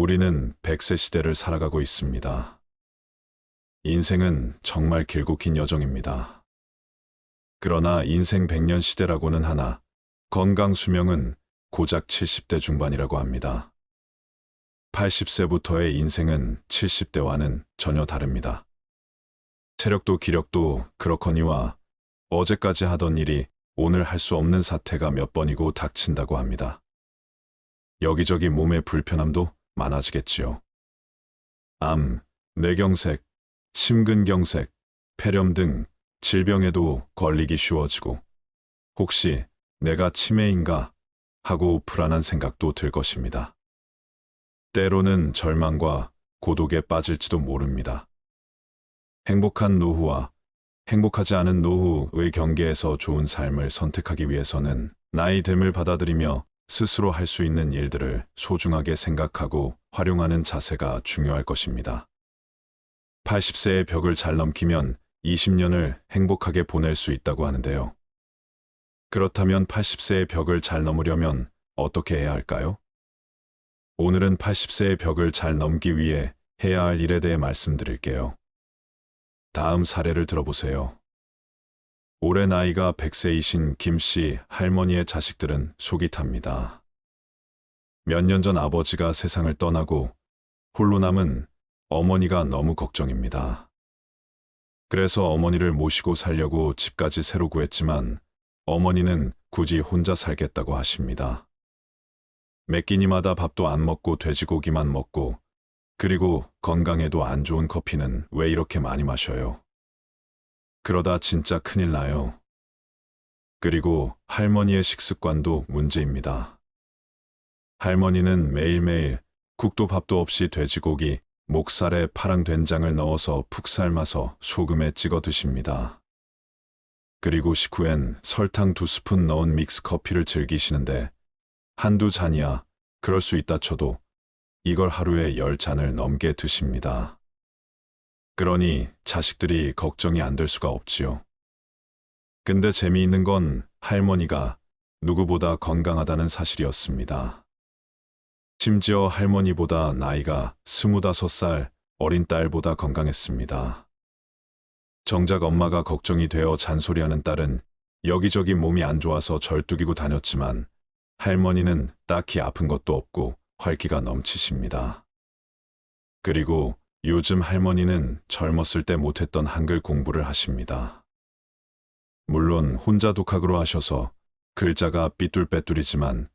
우리는 100세 시대를 살아가고 있습니다. 인생은 정말 길고 긴 여정입니다. 그러나 인생 100년 시대라고는 하나, 건강 수명은 고작 70대 중반이라고 합니다. 80세부터의 인생은 70대와는 전혀 다릅니다. 체력도 기력도 그렇거니와 어제까지 하던 일이 오늘 할 수 없는 사태가 몇 번이고 닥친다고 합니다. 여기저기 몸의 불편함도 많아지겠지요. 암, 뇌경색, 심근경색, 폐렴 등 질병에도 걸리기 쉬워지고 혹시 내가 치매인가 하고 불안한 생각도 들 것입니다. 때로는 절망과 고독에 빠질지도 모릅니다. 행복한 노후와 행복하지 않은 노후의 경계에서 좋은 삶을 선택하기 위해서는 나이 됨을 받아들이며 스스로 할 수 있는 일들을 소중하게 생각하고 활용하는 자세가 중요할 것입니다. 80세의 벽을 잘 넘기면 20년을 행복하게 보낼 수 있다고 하는데요. 그렇다면 80세의 벽을 잘 넘으려면 어떻게 해야 할까요? 오늘은 80세의 벽을 잘 넘기 위해 해야 할 일에 대해 말씀드릴게요. 다음 사례를 들어보세요. 올해 나이가 100세이신 김 씨 할머니의 자식들은 속이 탑니다. 몇 년 전 아버지가 세상을 떠나고 홀로 남은 어머니가 너무 걱정입니다. 그래서 어머니를 모시고 살려고 집까지 새로 구했지만 어머니는 굳이 혼자 살겠다고 하십니다. 매 끼니마다 밥도 안 먹고 돼지고기만 먹고 그리고 건강에도 안 좋은 커피는 왜 이렇게 많이 마셔요? 그러다 진짜 큰일 나요. 그리고 할머니의 식습관도 문제입니다. 할머니는 매일매일 국도 밥도 없이 돼지고기, 목살에 파랑 된장을 넣어서 푹 삶아서 소금에 찍어 드십니다. 그리고 식후엔 설탕 2스푼 넣은 믹스 커피를 즐기시는데 한두 잔이야 그럴 수 있다 쳐도 이걸 하루에 10잔을 넘게 드십니다. 그러니 자식들이 걱정이 안 될 수가 없지요. 근데 재미있는 건 할머니가 누구보다 건강하다는 사실이었습니다. 심지어 할머니보다 나이가 25살 어린 딸보다 건강했습니다. 정작 엄마가 걱정이 되어 잔소리하는 딸은 여기저기 몸이 안 좋아서 절뚝이고 다녔지만 할머니는 딱히 아픈 것도 없고 활기가 넘치십니다. 그리고 요즘 할머니는 젊었을 때 못했던 한글 공부를 하십니다. 물론 혼자 독학으로 하셔서 글자가 삐뚤빼뚤이지만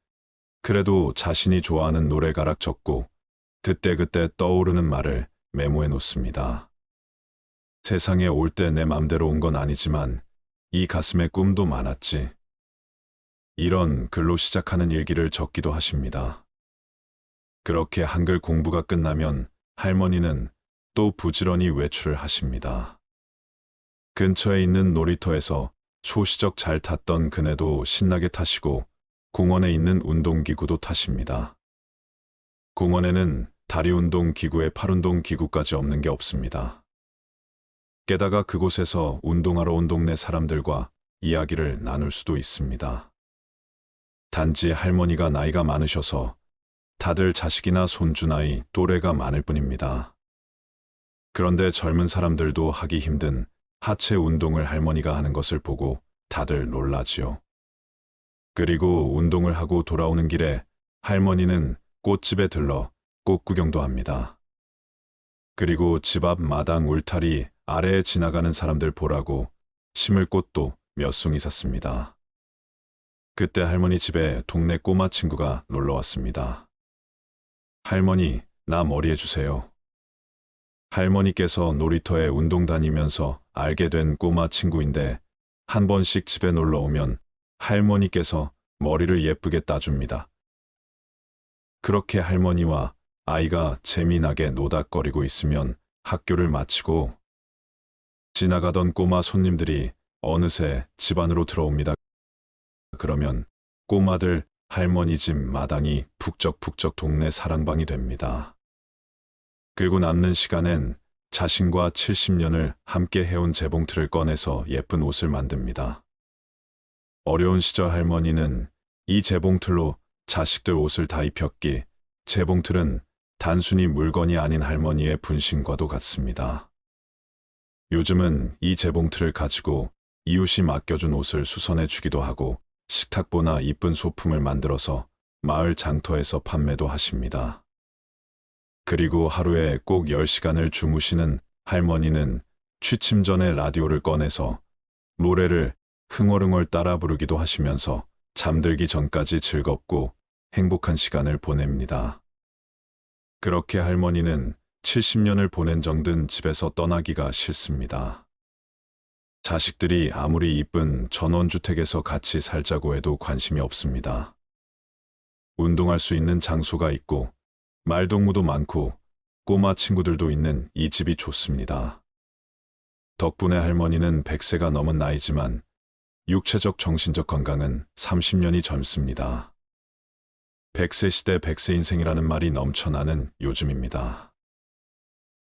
그래도 자신이 좋아하는 노래가락 적고 그때그때 떠오르는 말을 메모해 놓습니다. 세상에 올 때 내 맘대로 온 건 아니지만 이 가슴에 꿈도 많았지. 이런 글로 시작하는 일기를 적기도 하십니다. 그렇게 한글 공부가 끝나면 할머니는 또 부지런히 외출을 하십니다. 근처에 있는 놀이터에서 소시적 잘 탔던 그네도 신나게 타시고 공원에 있는 운동기구도 타십니다. 공원에는 다리운동 기구에 팔운동 기구까지 없는 게 없습니다. 게다가 그곳에서 운동하러 온 동네 사람들과 이야기를 나눌 수도 있습니다. 단지 할머니가 나이가 많으셔서 다들 자식이나 손주 나이 또래가 많을 뿐입니다. 그런데 젊은 사람들도 하기 힘든 하체 운동을 할머니가 하는 것을 보고 다들 놀라지요. 그리고 운동을 하고 돌아오는 길에 할머니는 꽃집에 들러 꽃 구경도 합니다. 그리고 집 앞 마당 울타리 아래에 지나가는 사람들 보라고 심을 꽃도 몇 송이 샀습니다. 그때 할머니 집에 동네 꼬마 친구가 놀러 왔습니다. 할머니, 나 머리 해주세요. 할머니께서 놀이터에 운동 다니면서 알게 된 꼬마 친구인데 한 번씩 집에 놀러 오면 할머니께서 머리를 예쁘게 따줍니다. 그렇게 할머니와 아이가 재미나게 노닥거리고 있으면 학교를 마치고 지나가던 꼬마 손님들이 어느새 집 안으로 들어옵니다. 그러면 꼬마들 할머니 집 마당이 북적북적 동네 사랑방이 됩니다. 그리고 남는 시간엔 자신과 70년을 함께 해온 재봉틀을 꺼내서 예쁜 옷을 만듭니다. 어려운 시절 할머니는 이 재봉틀로 자식들 옷을 다 입혔기 재봉틀은 단순히 물건이 아닌 할머니의 분신과도 같습니다. 요즘은 이 재봉틀을 가지고 이웃이 맡겨준 옷을 수선해 주기도 하고 식탁보나 이쁜 소품을 만들어서 마을 장터에서 판매도 하십니다. 그리고 하루에 꼭 10시간을 주무시는 할머니는 취침 전에 라디오를 꺼내서 노래를 흥얼흥얼 따라 부르기도 하시면서 잠들기 전까지 즐겁고 행복한 시간을 보냅니다. 그렇게 할머니는 70년을 보낸 정든 집에서 떠나기가 싫습니다. 자식들이 아무리 이쁜 전원주택에서 같이 살자고 해도 관심이 없습니다. 운동할 수 있는 장소가 있고 말동무도 많고 꼬마 친구들도 있는 이 집이 좋습니다. 덕분에 할머니는 100세가 넘은 나이지만 육체적 정신적 건강은 30년이 젊습니다. 100세 시대 100세 인생이라는 말이 넘쳐나는 요즘입니다.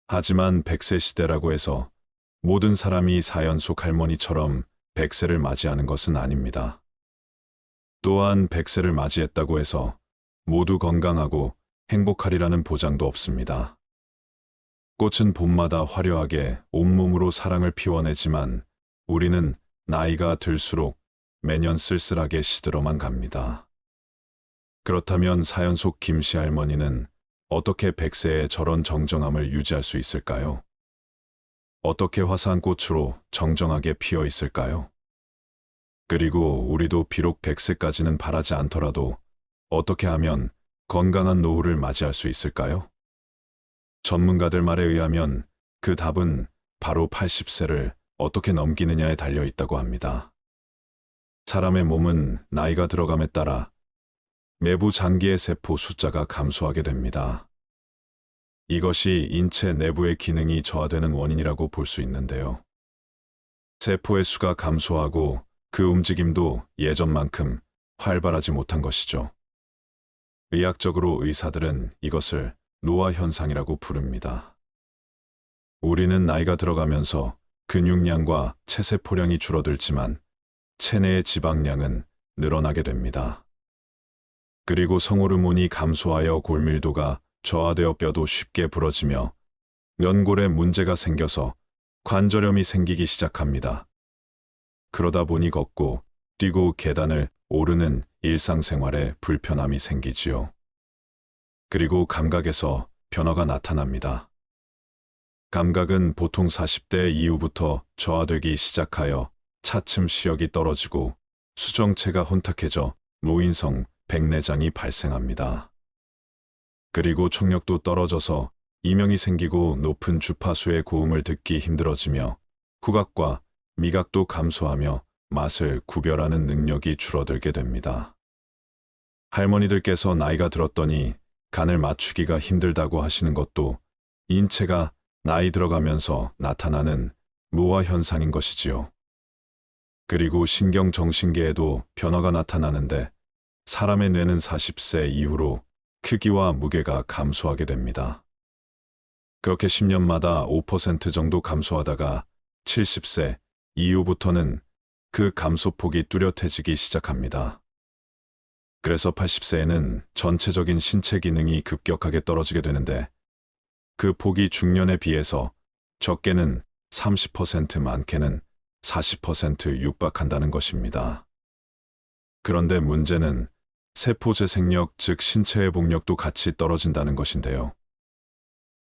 하지만 100세 시대라고 해서 모든 사람이 사연속 할머니처럼 100세를 맞이하는 것은 아닙니다. 또한 100세를 맞이했다고 해서 모두 건강하고 행복하리라는 보장도 없습니다. 꽃은 봄마다 화려하게 온몸으로 사랑을 피워내지만 우리는 나이가 들수록 매년 쓸쓸하게 시들어만 갑니다. 그렇다면 사연 속 김씨 할머니는 어떻게 100세에 저런 정정함을 유지할 수 있을까요? 어떻게 화사한 꽃으로 정정하게 피어 있을까요? 그리고 우리도 비록 100세까지는 바라지 않더라도 어떻게 하면 건강한 노후를 맞이할 수 있을까요? 전문가들 말에 의하면 그 답은 바로 80세를 어떻게 넘기느냐에 달려 있다고 합니다. 사람의 몸은 나이가 들어감에 따라 내부 장기의 세포 숫자가 감소하게 됩니다. 이것이 인체 내부의 기능이 저하되는 원인이라고 볼 수 있는데요. 세포의 수가 감소하고 그 움직임도 예전만큼 활발하지 못한 것이죠. 의학적으로 의사들은 이것을 노화 현상이라고 부릅니다. 우리는 나이가 들어가면서 근육량과 체세포량이 줄어들지만 체내의 지방량은 늘어나게 됩니다. 그리고 성호르몬이 감소하여 골밀도가 저하되어 뼈도 쉽게 부러지며 연골에 문제가 생겨서 관절염이 생기기 시작합니다. 그러다 보니 걷고 뛰고 계단을 오르는 일상생활에 불편함이 생기지요. 그리고 감각에서 변화가 나타납니다. 감각은 보통 40대 이후부터 저하되기 시작하여 차츰 시력이 떨어지고 수정체가 혼탁해져 노인성 백내장이 발생합니다. 그리고 청력도 떨어져서 이명이 생기고 높은 주파수의 고음을 듣기 힘들어지며 후각과 미각도 감소하며 맛을 구별하는 능력이 줄어들게 됩니다. 할머니들께서 나이가 들었더니 간을 맞추기가 힘들다고 하시는 것도 인체가 나이 들어가면서 나타나는 노화 현상인 것이지요. 그리고 신경정신계에도 변화가 나타나는데 사람의 뇌는 40세 이후로 크기와 무게가 감소하게 됩니다. 그렇게 10년마다 5% 정도 감소하다가 70세 이후부터는 그 감소폭이 뚜렷해지기 시작합니다. 그래서 80세에는 전체적인 신체 기능이 급격하게 떨어지게 되는데 그 폭이 중년에 비해서 적게는 30%, 많게는 40% 육박한다는 것입니다. 그런데 문제는 세포 재생력, 즉 신체 회복력도 같이 떨어진다는 것인데요.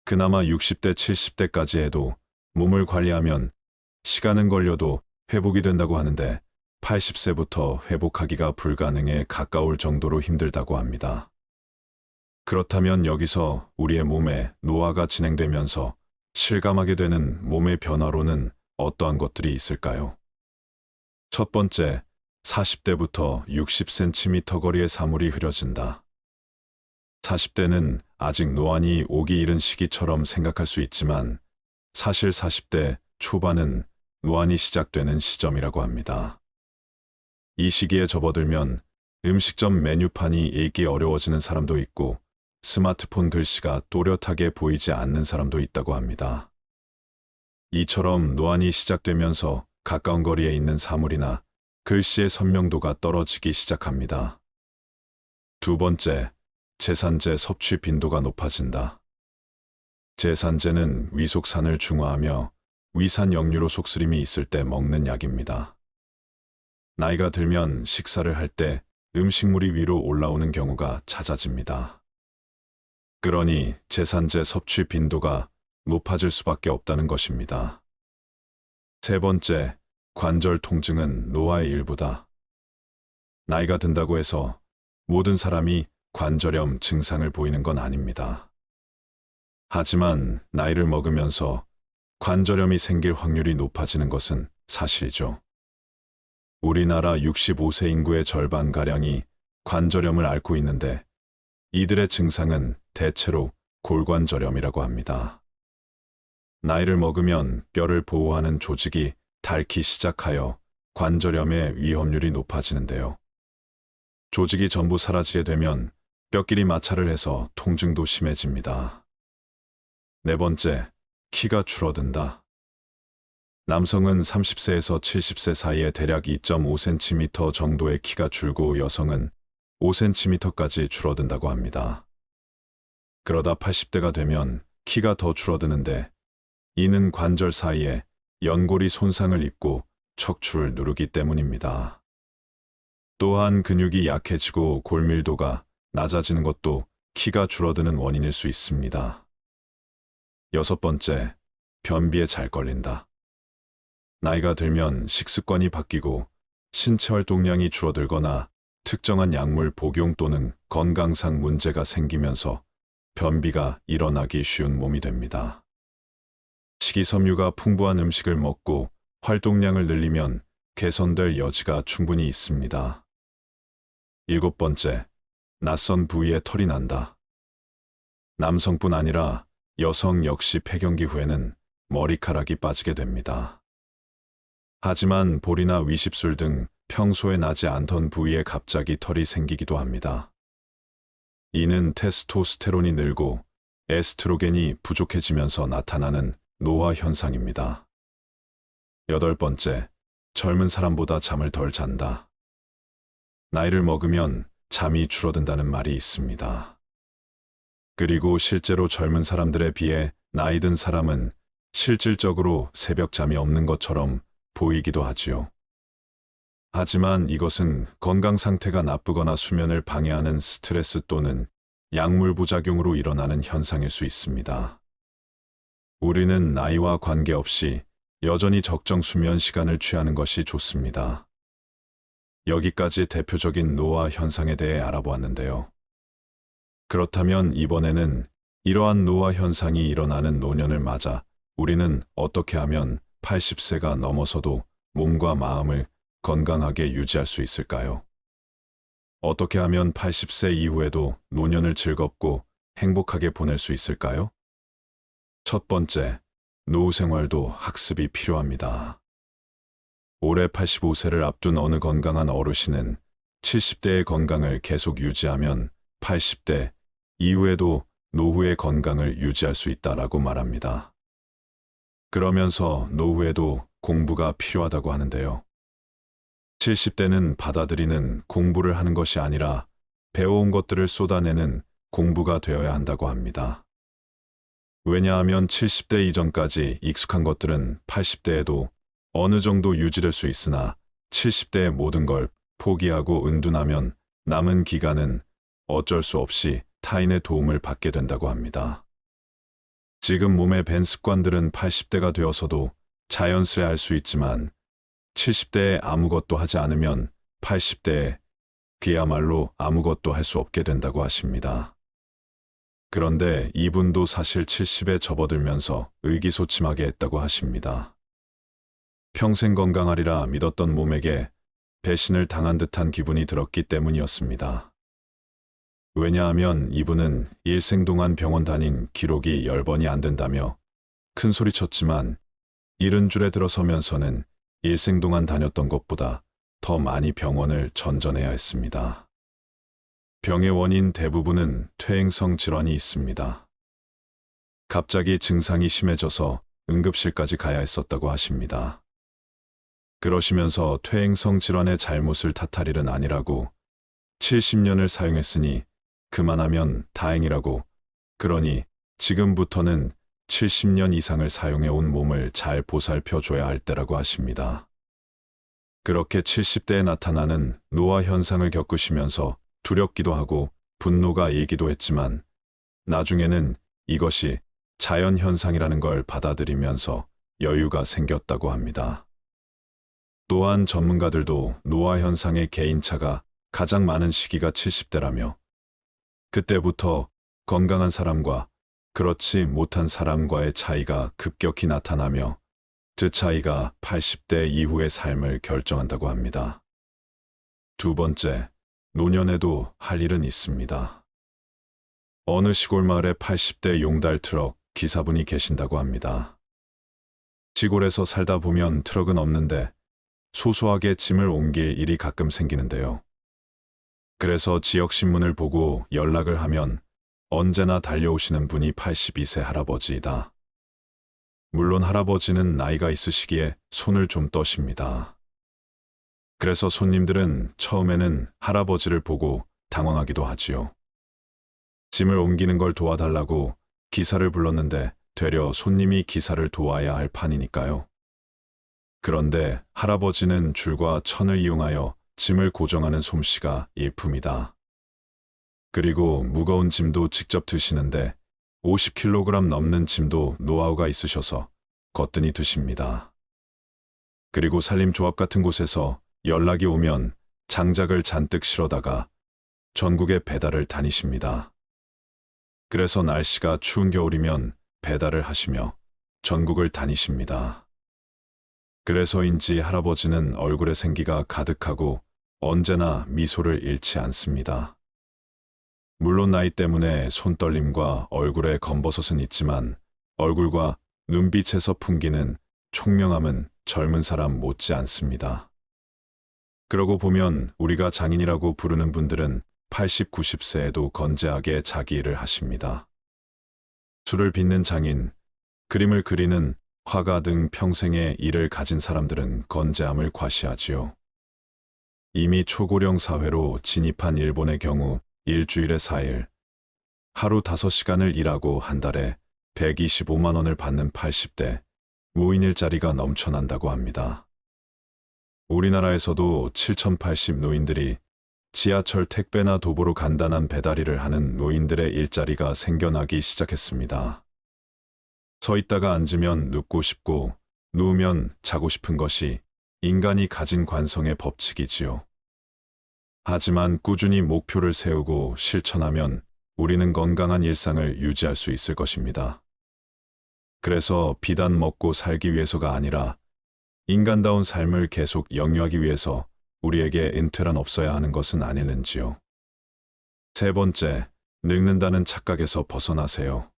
그나마 60대, 70대까지 해도 몸을 관리하면 시간은 걸려도 회복이 된다고 하는데 80세부터 회복하기가 불가능에 가까울 정도로 힘들다고 합니다. 그렇다면 여기서 우리의 몸에 노화가 진행되면서 실감하게 되는 몸의 변화로는 어떠한 것들이 있을까요? 첫 번째, 40대부터 60cm 거리의 사물이 흐려진다. 40대는 아직 노안이 오기 이른 시기처럼 생각할 수 있지만 사실 40대 초반은 노안이 시작되는 시점이라고 합니다. 이 시기에 접어들면 음식점 메뉴판이 읽기 어려워지는 사람도 있고 스마트폰 글씨가 또렷하게 보이지 않는 사람도 있다고 합니다. 이처럼 노안이 시작되면서 가까운 거리에 있는 사물이나 글씨의 선명도가 떨어지기 시작합니다. 두 번째, 제산제 섭취 빈도가 높아진다. 제산제는 위속산을 중화하며 위산 역류로 속쓰림이 있을 때 먹는 약입니다. 나이가 들면 식사를 할 때 음식물이 위로 올라오는 경우가 잦아집니다. 그러니 제산제 섭취 빈도가 높아질 수밖에 없다는 것입니다. 세 번째, 관절 통증은 노화의 일부다. 나이가 든다고 해서 모든 사람이 관절염 증상을 보이는 건 아닙니다. 하지만 나이를 먹으면서 관절염이 생길 확률이 높아지는 것은 사실이죠. 우리나라 65세 인구의 절반가량이 관절염을 앓고 있는데 이들의 증상은 대체로 골관절염이라고 합니다. 나이를 먹으면 뼈를 보호하는 조직이 닳기 시작하여 관절염의 위험률이 높아지는데요. 조직이 전부 사라지게 되면 뼈끼리 마찰을 해서 통증도 심해집니다. 네 번째, 키가 줄어든다. 남성은 30세에서 70세 사이에 대략 2.5cm 정도의 키가 줄고 여성은 5cm까지 줄어든다고 합니다. 그러다 80대가 되면 키가 더 줄어드는데 이는 관절 사이에 연골이 손상을 입고 척추를 누르기 때문입니다. 또한 근육이 약해지고 골밀도가 낮아지는 것도 키가 줄어드는 원인일 수 있습니다. 여섯 번째, 변비에 잘 걸린다. 나이가 들면 식습관이 바뀌고 신체 활동량이 줄어들거나 특정한 약물 복용 또는 건강상 문제가 생기면서 변비가 일어나기 쉬운 몸이 됩니다. 식이섬유가 풍부한 음식을 먹고 활동량을 늘리면 개선될 여지가 충분히 있습니다. 일곱 번째, 낯선 부위에 털이 난다. 남성뿐 아니라 여성 역시 폐경기 후에는 머리카락이 빠지게 됩니다. 하지만 볼이나 위십술 등 평소에 나지 않던 부위에 갑자기 털이 생기기도 합니다. 이는 테스토스테론이 늘고 에스트로겐이 부족해지면서 나타나는 노화 현상입니다. 여덟 번째, 젊은 사람보다 잠을 덜 잔다. 나이를 먹으면 잠이 줄어든다는 말이 있습니다. 그리고 실제로 젊은 사람들에 비해 나이 든 사람은 실질적으로 새벽 잠이 없는 것처럼 보이기도 하지요. 하지만 이것은 건강 상태가 나쁘거나 수면을 방해하는 스트레스 또는 약물 부작용으로 일어나는 현상일 수 있습니다. 우리는 나이와 관계없이 여전히 적정 수면 시간을 취하는 것이 좋습니다. 여기까지 대표적인 노화 현상에 대해 알아보았는데요. 그렇다면 이번에는 이러한 노화 현상이 일어나는 노년을 맞아 우리는 어떻게 하면 80세가 넘어서도 몸과 마음을 건강하게 유지할 수 있을까요? 어떻게 하면 80세 이후에도 노년을 즐겁고 행복하게 보낼 수 있을까요? 첫 번째, 노후 생활도 학습이 필요합니다. 올해 85세를 앞둔 어느 건강한 어르신은 70대의 건강을 계속 유지하면 80대 이후에도 노후의 건강을 유지할 수 있다라고 말합니다. 그러면서 노후에도 공부가 필요하다고 하는데요. 70대는 받아들이는 공부를 하는 것이 아니라 배워온 것들을 쏟아내는 공부가 되어야 한다고 합니다. 왜냐하면 70대 이전까지 익숙한 것들은 80대에도 어느 정도 유지될 수 있으나 70대의 모든 걸 포기하고 은둔하면 남은 기간은 어쩔 수 없이 타인의 도움을 받게 된다고 합니다. 지금 몸에 밴 습관들은 80대가 되어서도 자연스레 할 수 있지만 70대에 아무것도 하지 않으면 80대에 그야말로 아무것도 할 수 없게 된다고 하십니다. 그런데 이분도 사실 70에 접어들면서 의기소침하게 했다고 하십니다. 평생 건강하리라 믿었던 몸에게 배신을 당한 듯한 기분이 들었기 때문이었습니다. 왜냐하면 이분은 일생 동안 병원 다닌 기록이 10번이 안 된다며 큰 소리 쳤지만 70줄에 들어서면서는 일생 동안 다녔던 것보다 더 많이 병원을 전전해야 했습니다. 병의 원인 대부분은 퇴행성 질환이 있습니다. 갑자기 증상이 심해져서 응급실까지 가야 했었다고 하십니다. 그러시면서 퇴행성 질환의 잘못을 탓할 일은 아니라고 70년을 사용했으니 그만하면 다행이라고 그러니 지금부터는 70년 이상을 사용해온 몸을 잘 보살펴줘야 할 때라고 하십니다. 그렇게 70대에 나타나는 노화 현상을 겪으시면서 두렵기도 하고 분노가 일기도 했지만 나중에는 이것이 자연 현상이라는 걸 받아들이면서 여유가 생겼다고 합니다. 또한 전문가들도 노화 현상의 개인차가 가장 많은 시기가 70대라며 그때부터 건강한 사람과 그렇지 못한 사람과의 차이가 급격히 나타나며 그 차이가 80대 이후의 삶을 결정한다고 합니다. 두 번째, 노년에도 할 일은 있습니다. 어느 시골 마을에 80대 용달 트럭 기사분이 계신다고 합니다. 시골에서 살다 보면 트럭은 없는데 소소하게 짐을 옮길 일이 가끔 생기는데요. 그래서 지역신문을 보고 연락을 하면 언제나 달려오시는 분이 82세 할아버지이다. 물론 할아버지는 나이가 있으시기에 손을 좀 떠십니다. 그래서 손님들은 처음에는 할아버지를 보고 당황하기도 하지요. 짐을 옮기는 걸 도와달라고 기사를 불렀는데 되려 손님이 기사를 도와야 할 판이니까요. 그런데 할아버지는 줄과 천을 이용하여 짐을 고정하는 솜씨가 일품이다. 그리고 무거운 짐도 직접 드시는데 50kg 넘는 짐도 노하우가 있으셔서 거뜬히 드십니다. 그리고 산림조합 같은 곳에서 연락이 오면 장작을 잔뜩 실어다가 전국에 배달을 다니십니다. 그래서 날씨가 추운 겨울이면 배달을 하시며 전국을 다니십니다. 그래서인지 할아버지는 얼굴에 생기가 가득하고 언제나 미소를 잃지 않습니다. 물론 나이 때문에 손떨림과 얼굴에 검버섯은 있지만 얼굴과 눈빛에서 풍기는 총명함은 젊은 사람 못지 않습니다. 그러고 보면 우리가 장인이라고 부르는 분들은 80, 90세에도 건재하게 자기 일을 하십니다. 술을 빚는 장인, 그림을 그리는 화가 등 평생의 일을 가진 사람들은 건재함을 과시하지요. 이미 초고령 사회로 진입한 일본의 경우 일주일에 4일, 하루 5시간을 일하고 한 달에 125만 원을 받는 80대 무인 일자리가 넘쳐난다고 합니다. 우리나라에서도 7,080 노인들이 지하철 택배나 도보로 간단한 배달 일을 하는 노인들의 일자리가 생겨나기 시작했습니다. 서 있다가 앉으면 눕고 싶고 누우면 자고 싶은 것이 인간이 가진 관성의 법칙이지요. 하지만 꾸준히 목표를 세우고 실천하면 우리는 건강한 일상을 유지할 수 있을 것입니다. 그래서 비단 먹고 살기 위해서가 아니라 인간다운 삶을 계속 영유하기 위해서 우리에게 은퇴란 없어야 하는 것은 아니는지요. 세 번째, 늙는다는 착각에서 벗어나세요.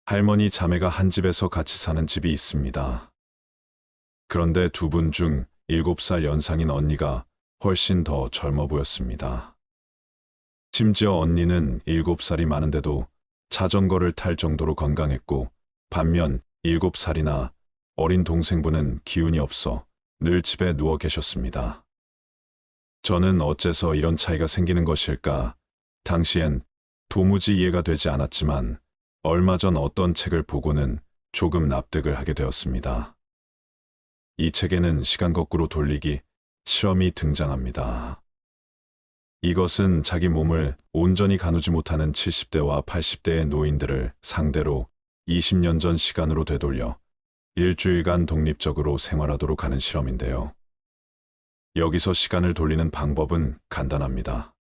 할머니 자매가 한 집에서 같이 사는 집이 있습니다. 그런데 두 분 중 7살 연상인 언니가 훨씬 더 젊어 보였습니다. 심지어 언니는 7살이 많은데도 자전거를 탈 정도로 건강했고 반면 7살이나 어린 동생분은 기운이 없어 늘 집에 누워 계셨습니다. 저는 어째서 이런 차이가 생기는 것일까? 당시엔 도무지 이해가 되지 않았지만 얼마 전 어떤 책을 보고는 조금 납득을 하게 되었습니다. 이 책에는 시간 거꾸로 돌리기 실험이 등장합니다. 이것은 자기 몸을 온전히 가누지 못하는 70대와 80대의 노인들을 상대로 20년 전 시간으로 되돌려 일주일간 독립적으로 생활하도록 하는 실험인데요. 여기서 시간을 돌리는 방법은 간단합니다.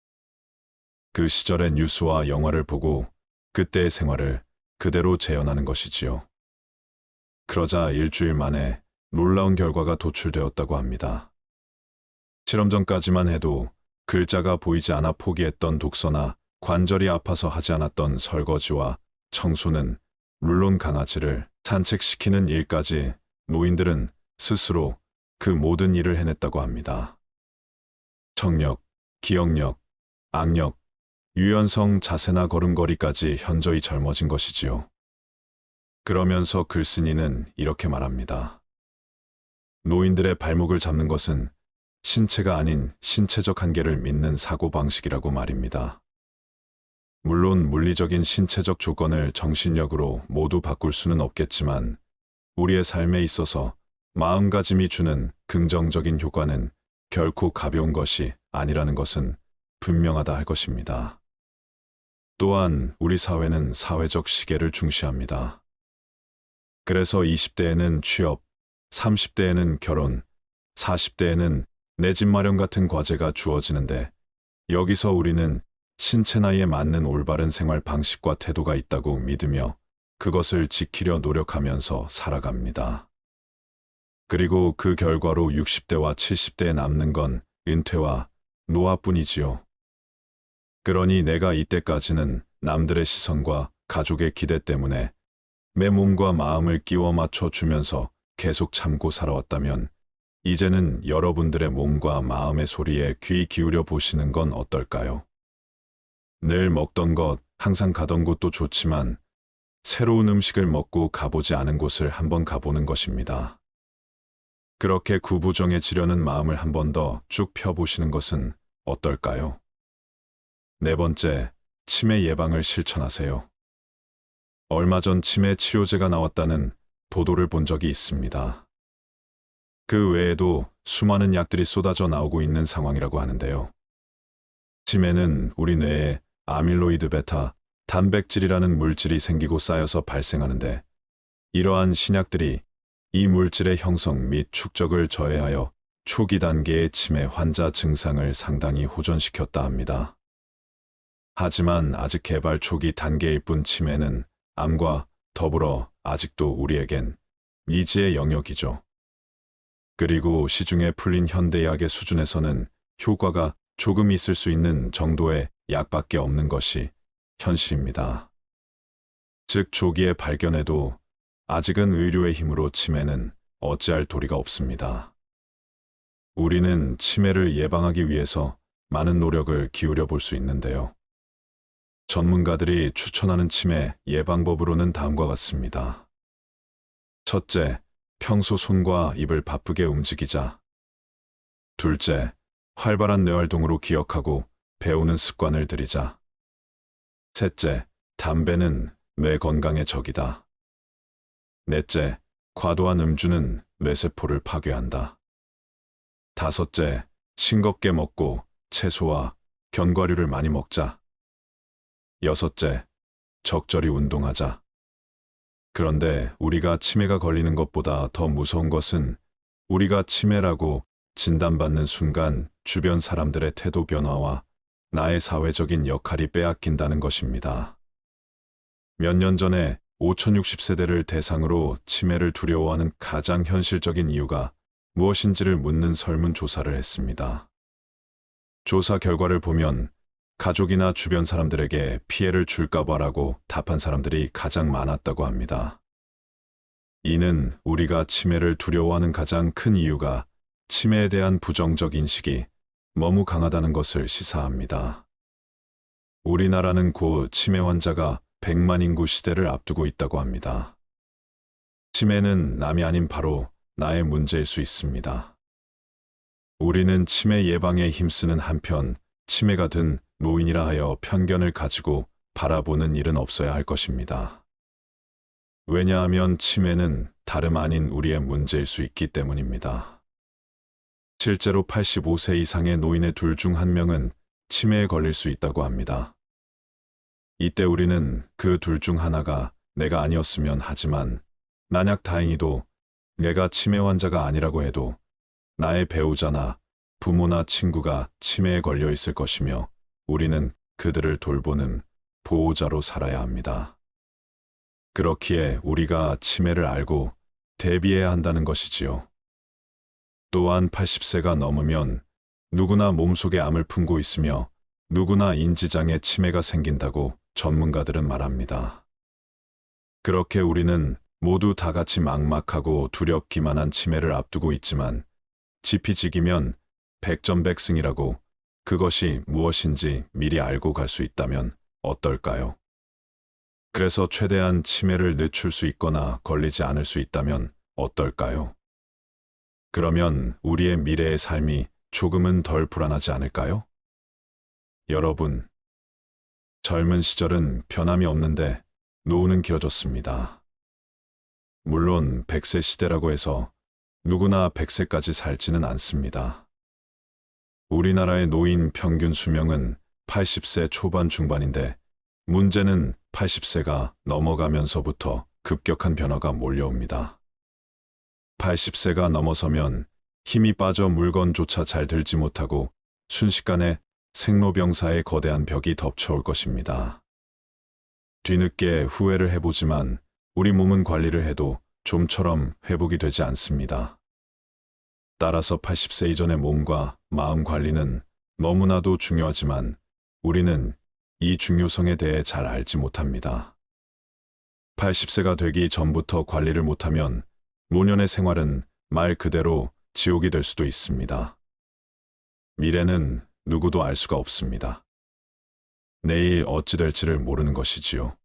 그 시절의 뉴스와 영화를 보고 그때의 생활을 그대로 재현하는 것이지요. 그러자 일주일 만에 놀라운 결과가 도출되었다고 합니다. 실험 전까지만 해도 글자가 보이지 않아 포기했던 독서나 관절이 아파서 하지 않았던 설거지와 청소는 물론 강아지를 산책시키는 일까지 노인들은 스스로 그 모든 일을 해냈다고 합니다. 청력, 기억력, 악력, 유연성, 자세나 걸음걸이까지 현저히 젊어진 것이지요. 그러면서 글쓴이는 이렇게 말합니다. 노인들의 발목을 잡는 것은 신체가 아닌 신체적 한계를 믿는 사고방식이라고 말입니다. 물론 물리적인 신체적 조건을 정신력으로 모두 바꿀 수는 없겠지만 우리의 삶에 있어서 마음가짐이 주는 긍정적인 효과는 결코 가벼운 것이 아니라는 것은 분명하다 할 것입니다. 또한 우리 사회는 사회적 시계를 중시합니다. 그래서 20대에는 취업, 30대에는 결혼, 40대에는 내 집 마련 같은 과제가 주어지는데 여기서 우리는 신체 나이에 맞는 올바른 생활 방식과 태도가 있다고 믿으며 그것을 지키려 노력하면서 살아갑니다. 그리고 그 결과로 60대와 70대에 남는 건 은퇴와 노화뿐이지요. 그러니 내가 이때까지는 남들의 시선과 가족의 기대 때문에 내 몸과 마음을 끼워 맞춰 주면서 계속 참고 살아왔다면 이제는 여러분들의 몸과 마음의 소리에 귀 기울여 보시는 건 어떨까요? 늘 먹던 것, 항상 가던 곳도 좋지만 새로운 음식을 먹고 가보지 않은 곳을 한번 가보는 것입니다. 그렇게 구부정해지려는 마음을 한 번 더 쭉 펴보시는 것은 어떨까요? 네 번째, 치매 예방을 실천하세요. 얼마 전 치매 치료제가 나왔다는 보도를 본 적이 있습니다. 그 외에도 수많은 약들이 쏟아져 나오고 있는 상황이라고 하는데요. 치매는 우리 뇌에 아밀로이드 베타, 단백질이라는 물질이 생기고 쌓여서 발생하는데 이러한 신약들이 이 물질의 형성 및 축적을 저해하여 초기 단계의 치매 환자 증상을 상당히 호전시켰다 합니다. 하지만 아직 개발 초기 단계일 뿐 치매는 암과 더불어 아직도 우리에겐 미지의 영역이죠. 그리고 시중에 풀린 현대의학의 수준에서는 효과가 조금 있을 수 있는 정도의 약밖에 없는 것이 현실입니다. 즉 조기에 발견해도 아직은 의료의 힘으로 치매는 어찌할 도리가 없습니다. 우리는 치매를 예방하기 위해서 많은 노력을 기울여 볼 수 있는데요. 전문가들이 추천하는 치매 예방법으로는 다음과 같습니다. 첫째, 평소 손과 입을 바쁘게 움직이자. 둘째, 활발한 뇌활동으로 기억하고 배우는 습관을 들이자. 셋째, 담배는 뇌 건강의 적이다. 넷째, 과도한 음주는 뇌세포를 파괴한다. 다섯째, 싱겁게 먹고 채소와 견과류를 많이 먹자. 여섯째, 적절히 운동하자. 그런데 우리가 치매가 걸리는 것보다 더 무서운 것은 우리가 치매라고 진단받는 순간 주변 사람들의 태도 변화와 나의 사회적인 역할이 빼앗긴다는 것입니다. 몇 년 전에 5060세대를 대상으로 치매를 두려워하는 가장 현실적인 이유가 무엇인지를 묻는 설문조사를 했습니다. 조사 결과를 보면 가족이나 주변 사람들에게 피해를 줄까 봐라고 답한 사람들이 가장 많았다고 합니다. 이는 우리가 치매를 두려워하는 가장 큰 이유가 치매에 대한 부정적 인식이 너무 강하다는 것을 시사합니다. 우리나라는 곧 치매 환자가 100만 인구 시대를 앞두고 있다고 합니다. 치매는 남이 아닌 바로 나의 문제일 수 있습니다. 우리는 치매 예방에 힘쓰는 한편 치매가 든 노인이라 하여 편견을 가지고 바라보는 일은 없어야 할 것입니다. 왜냐하면 치매는 다름 아닌 우리의 문제일 수 있기 때문입니다. 실제로 85세 이상의 노인의 둘 중 한 명은 치매에 걸릴 수 있다고 합니다. 이때 우리는 그 둘 중 하나가 내가 아니었으면 하지만 만약 다행히도 내가 치매 환자가 아니라고 해도 나의 배우자나 부모나 친구가 치매에 걸려 있을 것이며 우리는 그들을 돌보는 보호자로 살아야 합니다. 그렇기에 우리가 치매를 알고 대비해야 한다는 것이지요. 또한 80세가 넘으면 누구나 몸속에 암을 품고 있으며 누구나 인지장애 치매가 생긴다고 전문가들은 말합니다. 그렇게 우리는 모두 다 같이 막막하고 두렵기만 한 치매를 앞두고 있지만 지피지기면 백전백승이라고 그것이 무엇인지 미리 알고 갈 수 있다면 어떨까요? 그래서 최대한 치매를 늦출 수 있거나 걸리지 않을 수 있다면 어떨까요? 그러면 우리의 미래의 삶이 조금은 덜 불안하지 않을까요? 여러분, 젊은 시절은 변함이 없는데 노후는 길어졌습니다. 물론 100세 시대라고 해서 누구나 100세까지 살지는 않습니다. 우리나라의 노인 평균 수명은 80세 초반 중반인데 문제는 80세가 넘어가면서부터 급격한 변화가 몰려옵니다. 80세가 넘어서면 힘이 빠져 물건조차 잘 들지 못하고 순식간에 생로병사의 거대한 벽이 덮쳐올 것입니다. 뒤늦게 후회를 해보지만 우리 몸은 관리를 해도 좀처럼 회복이 되지 않습니다. 따라서 80세 이전의 몸과 마음 관리는 너무나도 중요하지만 우리는 이 중요성에 대해 잘 알지 못합니다. 80세가 되기 전부터 관리를 못하면 노년의 생활은 말 그대로 지옥이 될 수도 있습니다. 미래는 누구도 알 수가 없습니다. 내일 어찌 될지를 모르는 것이지요.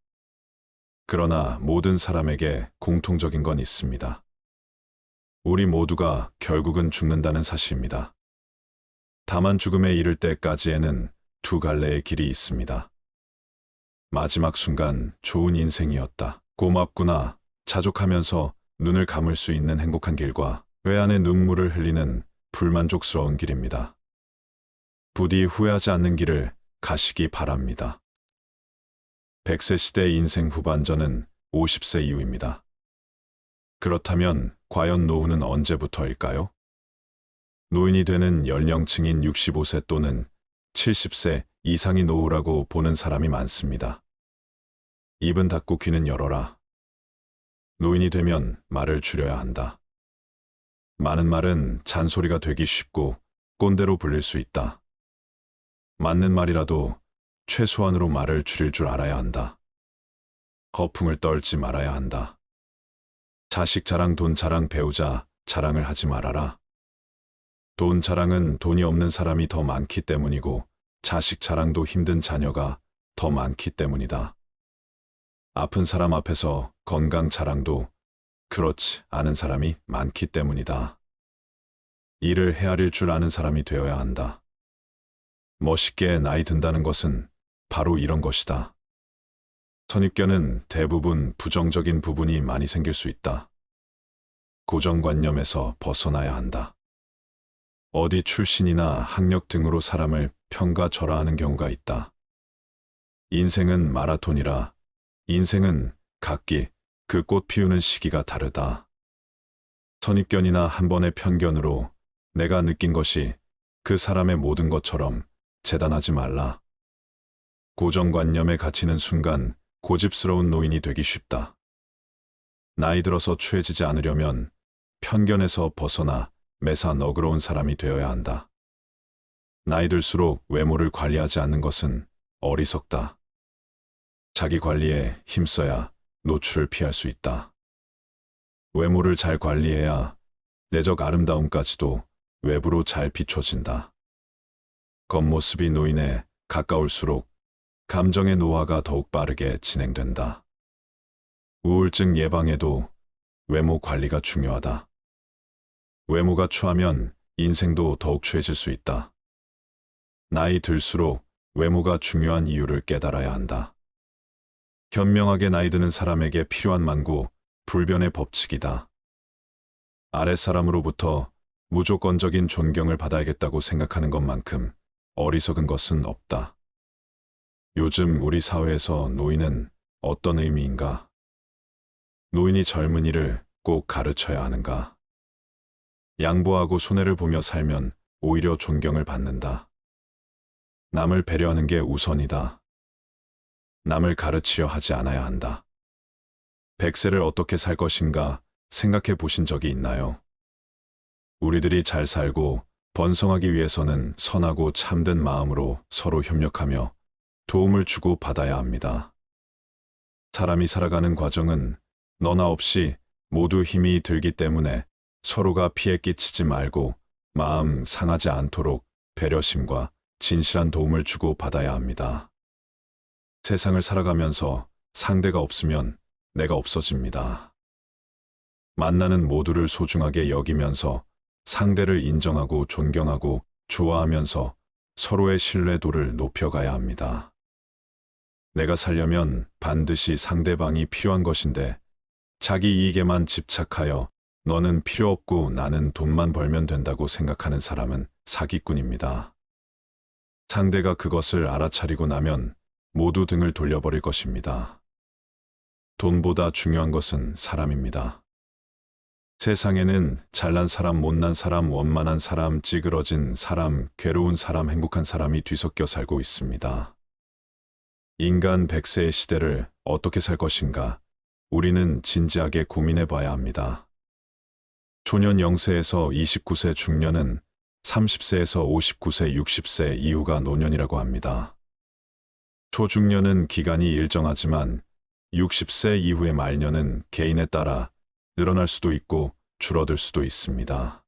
그러나 모든 사람에게 공통적인 건 있습니다. 우리 모두가 결국은 죽는다는 사실입니다. 다만 죽음에 이를 때까지에는 두 갈래의 길이 있습니다. 마지막 순간 좋은 인생이었다. 고맙구나. 자족하면서 눈을 감을 수 있는 행복한 길과 회한의 눈물을 흘리는 불만족스러운 길입니다. 부디 후회하지 않는 길을 가시기 바랍니다. 100세 시대 인생 후반전은 50세 이후입니다. 그렇다면 과연 노후는 언제부터일까요? 노인이 되는 연령층인 65세 또는 70세 이상이 노후라고 보는 사람이 많습니다. 입은 닫고 귀는 열어라. 노인이 되면 말을 줄여야 한다. 많은 말은 잔소리가 되기 쉽고 꼰대로 불릴 수 있다. 맞는 말이라도 최소한으로 말을 줄일 줄 알아야 한다. 허풍을 떨지 말아야 한다. 자식 자랑, 돈 자랑, 배우자 자랑을 하지 말아라. 돈 자랑은 돈이 없는 사람이 더 많기 때문이고 자식 자랑도 힘든 자녀가 더 많기 때문이다. 아픈 사람 앞에서 건강 자랑도 그렇지 않은 사람이 많기 때문이다. 일을 헤아릴 줄 아는 사람이 되어야 한다. 멋있게 나이 든다는 것은 바로 이런 것이다. 선입견은 대부분 부정적인 부분이 많이 생길 수 있다. 고정관념에서 벗어나야 한다. 어디 출신이나 학력 등으로 사람을 평가절하하는 경우가 있다. 인생은 마라톤이라 인생은 각기 그 꽃 피우는 시기가 다르다. 선입견이나 한 번의 편견으로 내가 느낀 것이 그 사람의 모든 것처럼 재단하지 말라. 고정관념에 갇히는 순간 고집스러운 노인이 되기 쉽다. 나이 들어서 추해지지 않으려면 편견에서 벗어나 매사 너그러운 사람이 되어야 한다. 나이 들수록 외모를 관리하지 않는 것은 어리석다. 자기 관리에 힘써야 노출을 피할 수 있다. 외모를 잘 관리해야 내적 아름다움까지도 외부로 잘 비춰진다. 겉모습이 노인에 가까울수록 감정의 노화가 더욱 빠르게 진행된다. 우울증 예방에도 외모 관리가 중요하다. 외모가 추하면 인생도 더욱 추해질 수 있다. 나이 들수록 외모가 중요한 이유를 깨달아야 한다. 현명하게 나이 드는 사람에게 필요한 만고 불변의 법칙이다. 아랫사람으로부터 무조건적인 존경을 받아야겠다고 생각하는 것만큼 어리석은 것은 없다. 요즘 우리 사회에서 노인은 어떤 의미인가? 노인이 젊은이를 꼭 가르쳐야 하는가? 양보하고 손해를 보며 살면 오히려 존경을 받는다. 남을 배려하는 게 우선이다. 남을 가르치려 하지 않아야 한다. 100세를 어떻게 살 것인가 생각해 보신 적이 있나요? 우리들이 잘 살고 번성하기 위해서는 선하고 참된 마음으로 서로 협력하며 도움을 주고 받아야 합니다. 사람이 살아가는 과정은 너나 없이 모두 힘이 들기 때문에 서로가 피해 끼치지 말고 마음 상하지 않도록 배려심과 진실한 도움을 주고 받아야 합니다. 세상을 살아가면서 상대가 없으면 내가 없어집니다. 만나는 모두를 소중하게 여기면서 상대를 인정하고 존경하고 좋아하면서 서로의 신뢰도를 높여가야 합니다. 내가 살려면 반드시 상대방이 필요한 것인데 자기 이익에만 집착하여 너는 필요 없고 나는 돈만 벌면 된다고 생각하는 사람은 사기꾼입니다. 상대가 그것을 알아차리고 나면 모두 등을 돌려버릴 것입니다. 돈보다 중요한 것은 사람입니다. 세상에는 잘난 사람, 못난 사람, 원만한 사람, 찌그러진 사람, 괴로운 사람, 행복한 사람이 뒤섞여 살고 있습니다. 인간 100세의 시대를 어떻게 살 것인가? 우리는 진지하게 고민해 봐야 합니다. 초년 0세에서 29세 중년은 30세에서 59세, 60세 이후가 노년이라고 합니다. 초중년은 기간이 일정하지만 60세 이후의 말년은 개인에 따라 늘어날 수도 있고 줄어들 수도 있습니다.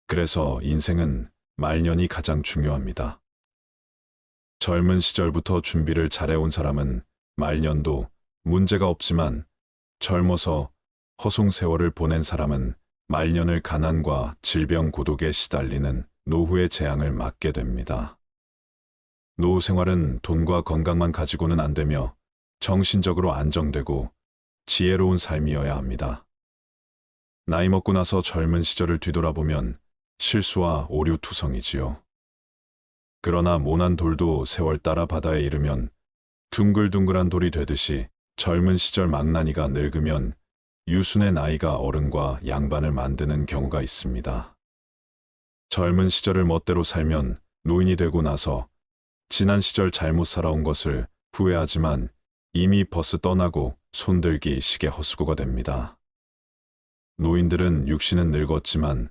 그래서 인생은 말년이 가장 중요합니다. 젊은 시절부터 준비를 잘해온 사람은 말년도 문제가 없지만 젊어서 허송세월을 보낸 사람은 말년을 가난과 질병 고독에 시달리는 노후의 재앙을 맞게 됩니다. 노후 생활은 돈과 건강만 가지고는 안 되며 정신적으로 안정되고 지혜로운 삶이어야 합니다. 나이 먹고 나서 젊은 시절을 뒤돌아보면 실수와 오류투성이지요. 그러나 모난 돌도 세월 따라 바다에 이르면 둥글둥글한 돌이 되듯이 젊은 시절 망나니가 늙으면 유순의 나이가 어른과 양반을 만드는 경우가 있습니다. 젊은 시절을 멋대로 살면 노인이 되고 나서 지난 시절 잘못 살아온 것을 후회하지만 이미 버스 떠나고 손들기 시계 헛수고가 됩니다. 노인들은 육신은 늙었지만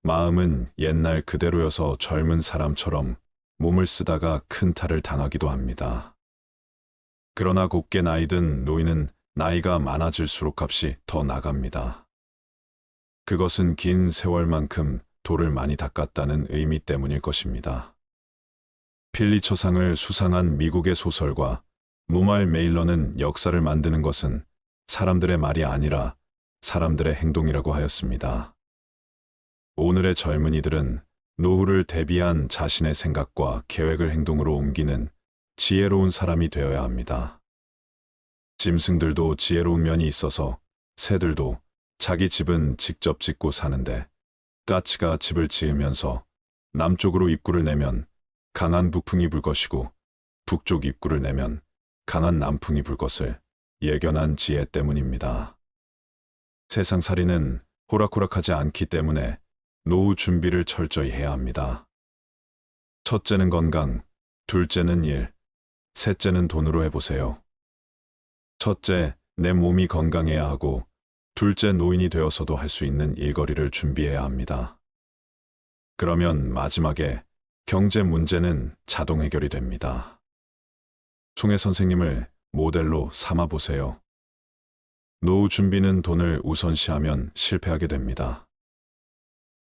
마음은 옛날 그대로여서 젊은 사람처럼 몸을 쓰다가 큰 탈을 당하기도 합니다. 그러나 곱게 나이 든 노인은 나이가 많아질수록 값이 더 나갑니다. 그것은 긴 세월만큼 돌을 많이 닦았다는 의미 때문일 것입니다. 필리처상을 수상한 미국의 소설가 무말 메일러는 역사를 만드는 것은 사람들의 말이 아니라 사람들의 행동이라고 하였습니다. 오늘의 젊은이들은 노후를 대비한 자신의 생각과 계획을 행동으로 옮기는 지혜로운 사람이 되어야 합니다. 짐승들도 지혜로운 면이 있어서 새들도 자기 집은 직접 짓고 사는데 까치가 집을 지으면서 남쪽으로 입구를 내면 강한 북풍이 불 것이고 북쪽 입구를 내면 강한 남풍이 불 것을 예견한 지혜 때문입니다. 세상살이는 호락호락하지 않기 때문에 노후 준비를 철저히 해야 합니다. 첫째는 건강, 둘째는 일, 셋째는 돈으로 해보세요. 첫째, 내 몸이 건강해야 하고 둘째, 노인이 되어서도 할 수 있는 일거리를 준비해야 합니다. 그러면 마지막에 경제 문제는 자동 해결이 됩니다. 송혜 선생님을 모델로 삼아 보세요. 노후 준비는 돈을 우선시하면 실패하게 됩니다.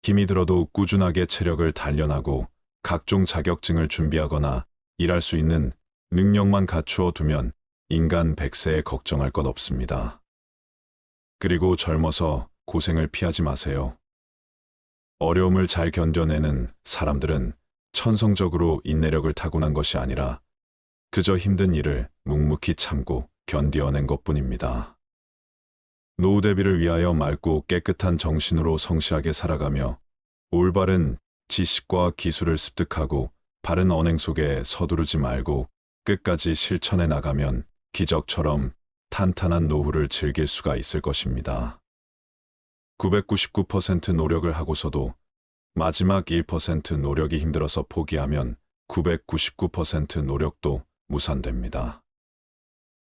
힘이 들어도 꾸준하게 체력을 단련하고 각종 자격증을 준비하거나 일할 수 있는 능력만 갖추어 두면 인간 100세에 걱정할 것 없습니다. 그리고 젊어서 고생을 피하지 마세요. 어려움을 잘 견뎌내는 사람들은 천성적으로 인내력을 타고난 것이 아니라 그저 힘든 일을 묵묵히 참고 견디어낸 것뿐입니다. 노후 대비를 위하여 맑고 깨끗한 정신으로 성실하게 살아가며 올바른 지식과 기술을 습득하고 바른 언행 속에 서두르지 말고 끝까지 실천해 나가면 기적처럼 탄탄한 노후를 즐길 수가 있을 것입니다. 999% 노력을 하고서도 마지막 1% 노력이 힘들어서 포기하면 999% 노력도 무산됩니다.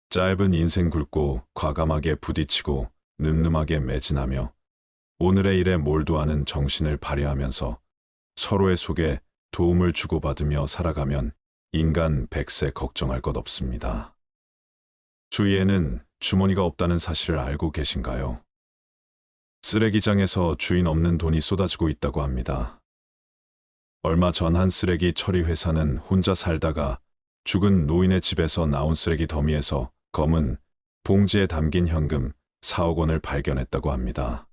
짧은 인생 굵고 과감하게 부딪히고 늠름하게 매진하며 오늘의 일에 몰두하는 정신을 발휘하면서 서로의 속에 도움을 주고받으며 살아가면 인간 100세 걱정할 것 없습니다. 주위에는 주머니가 없다는 사실을 알고 계신가요? 쓰레기장에서 주인 없는 돈이 쏟아지고 있다고 합니다. 얼마 전 한 쓰레기 처리 회사는 혼자 살다가 죽은 노인의 집에서 나온 쓰레기 더미에서 검은 봉지에 담긴 현금 4억 원을 발견했다고 합니다.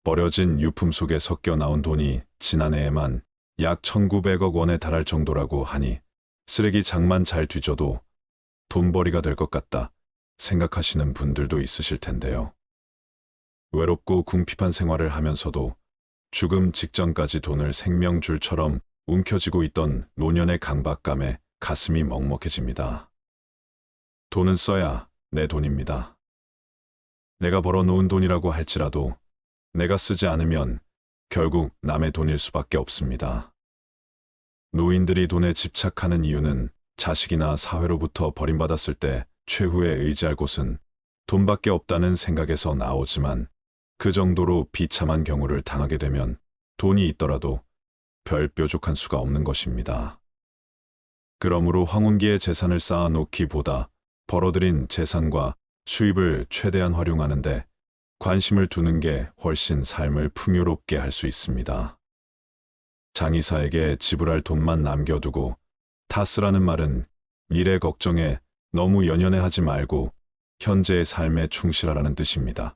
버려진 유품 속에 섞여 나온 돈이 지난해에만 약 1,900억 원에 달할 정도라고 하니 쓰레기장만 잘 뒤져도 돈벌이가 될 것 같다 생각하시는 분들도 있으실 텐데요. 외롭고 궁핍한 생활을 하면서도 죽음 직전까지 돈을 생명줄처럼 움켜쥐고 있던 노년의 강박감에 가슴이 먹먹해집니다. 돈은 써야 내 돈입니다. 내가 벌어놓은 돈이라고 할지라도 내가 쓰지 않으면 결국 남의 돈일 수밖에 없습니다. 노인들이 돈에 집착하는 이유는 자식이나 사회로부터 버림받았을 때 최후에 의지할 곳은 돈밖에 없다는 생각에서 나오지만 그 정도로 비참한 경우를 당하게 되면 돈이 있더라도 별 뾰족한 수가 없는 것입니다. 그러므로 황혼기에 재산을 쌓아놓기보다 벌어들인 재산과 수입을 최대한 활용하는데 관심을 두는 게 훨씬 삶을 풍요롭게 할 수 있습니다. 장의사에게 지불할 돈만 남겨두고 다 쓰라는 말은 미래 걱정에 너무 연연해하지 말고 현재의 삶에 충실하라는 뜻입니다.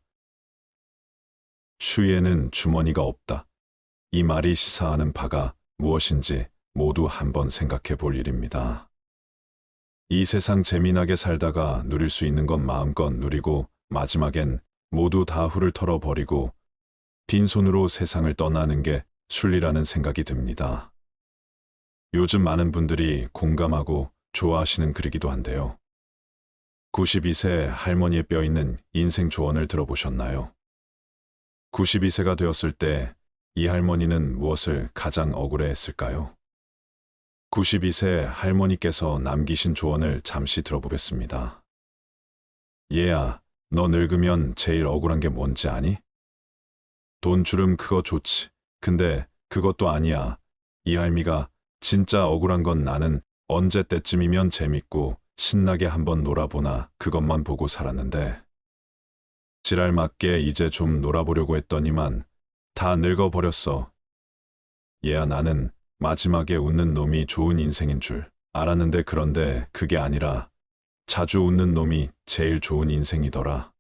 추위에는 주머니가 없다. 이 말이 시사하는 바가 무엇인지 모두 한번 생각해 볼 일입니다. 이 세상 재미나게 살다가 누릴 수 있는 건 마음껏 누리고 마지막엔 모두 다 훌을 털어버리고 빈손으로 세상을 떠나는 게 순리라는 생각이 듭니다. 요즘 많은 분들이 공감하고 좋아하시는 글이기도 한데요. 92세 할머니의 뼈있는 인생 조언을 들어보셨나요? 92세가 되었을 때 이 할머니는 무엇을 가장 억울해했을까요? 92세 할머니께서 남기신 조언을 잠시 들어보겠습니다. 얘야, 너 늙으면 제일 억울한 게 뭔지 아니? 돈 주름 그거 좋지. 근데 그것도 아니야. 이 할미가 진짜 억울한 건 나는 언제 때쯤이면 재밌고 신나게 한번 놀아보나 그것만 보고 살았는데 지랄 맞게 이제 좀 놀아보려고 했더니만 다 늙어버렸어. 얘야 나는 마지막에 웃는 놈이 좋은 인생인 줄 알았는데 그런데 그게 아니라 자주 웃는 놈이 제일 좋은 인생이더라.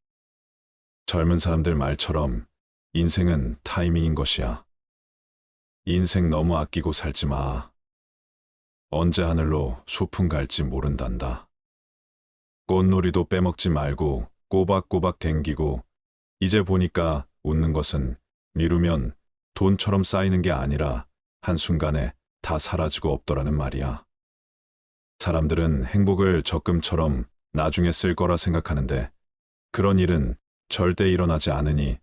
젊은 사람들 말처럼 인생은 타이밍인 것이야. 인생 너무 아끼고 살지 마. 언제 하늘로 소풍 갈지 모른단다. 꽃놀이도 빼먹지 말고 꼬박꼬박 댕기고 이제 보니까 웃는 것은 미루면 돈처럼 쌓이는 게 아니라 한순간에 다 사라지고 없더라는 말이야. 사람들은 행복을 적금처럼 나중에 쓸 거라 생각하는데 그런 일은 절대 일어나지 않으니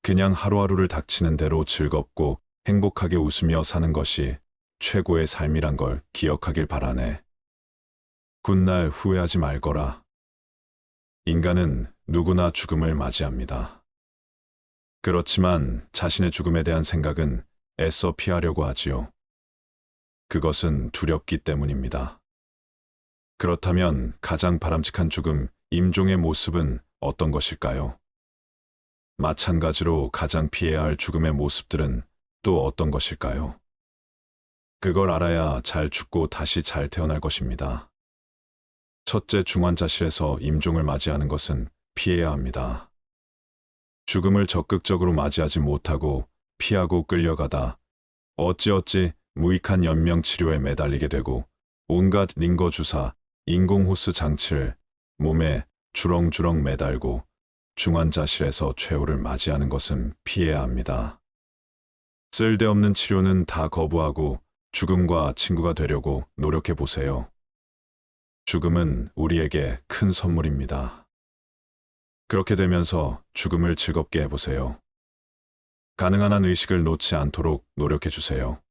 그냥 하루하루를 닥치는 대로 즐겁고 행복하게 웃으며 사는 것이 최고의 삶이란 걸 기억하길 바라네. 굿날 후회하지 말거라. 인간은 누구나 죽음을 맞이합니다. 그렇지만 자신의 죽음에 대한 생각은 애써 피하려고 하지요. 그것은 두렵기 때문입니다. 그렇다면 가장 바람직한 죽음, 임종의 모습은 어떤 것일까요? 마찬가지로 가장 피해야 할 죽음의 모습들은 또 어떤 것일까요? 그걸 알아야 잘 죽고 다시 잘 태어날 것입니다. 첫째, 중환자실에서 임종을 맞이하는 것은 피해야 합니다. 죽음을 적극적으로 맞이하지 못하고 피하고 끌려가다 어찌어찌 무익한 연명치료에 매달리게 되고 온갖 링거 주사, 인공호스 장치를 몸에 주렁주렁 매달고 중환자실에서 최후를 맞이하는 것은 피해야 합니다. 쓸데없는 치료는 다 거부하고 죽음과 친구가 되려고 노력해 보세요. 죽음은 우리에게 큰 선물입니다. 그렇게 되면서 죽음을 즐겁게 해보세요. 가능한 한 의식을 놓지 않도록 노력해 주세요.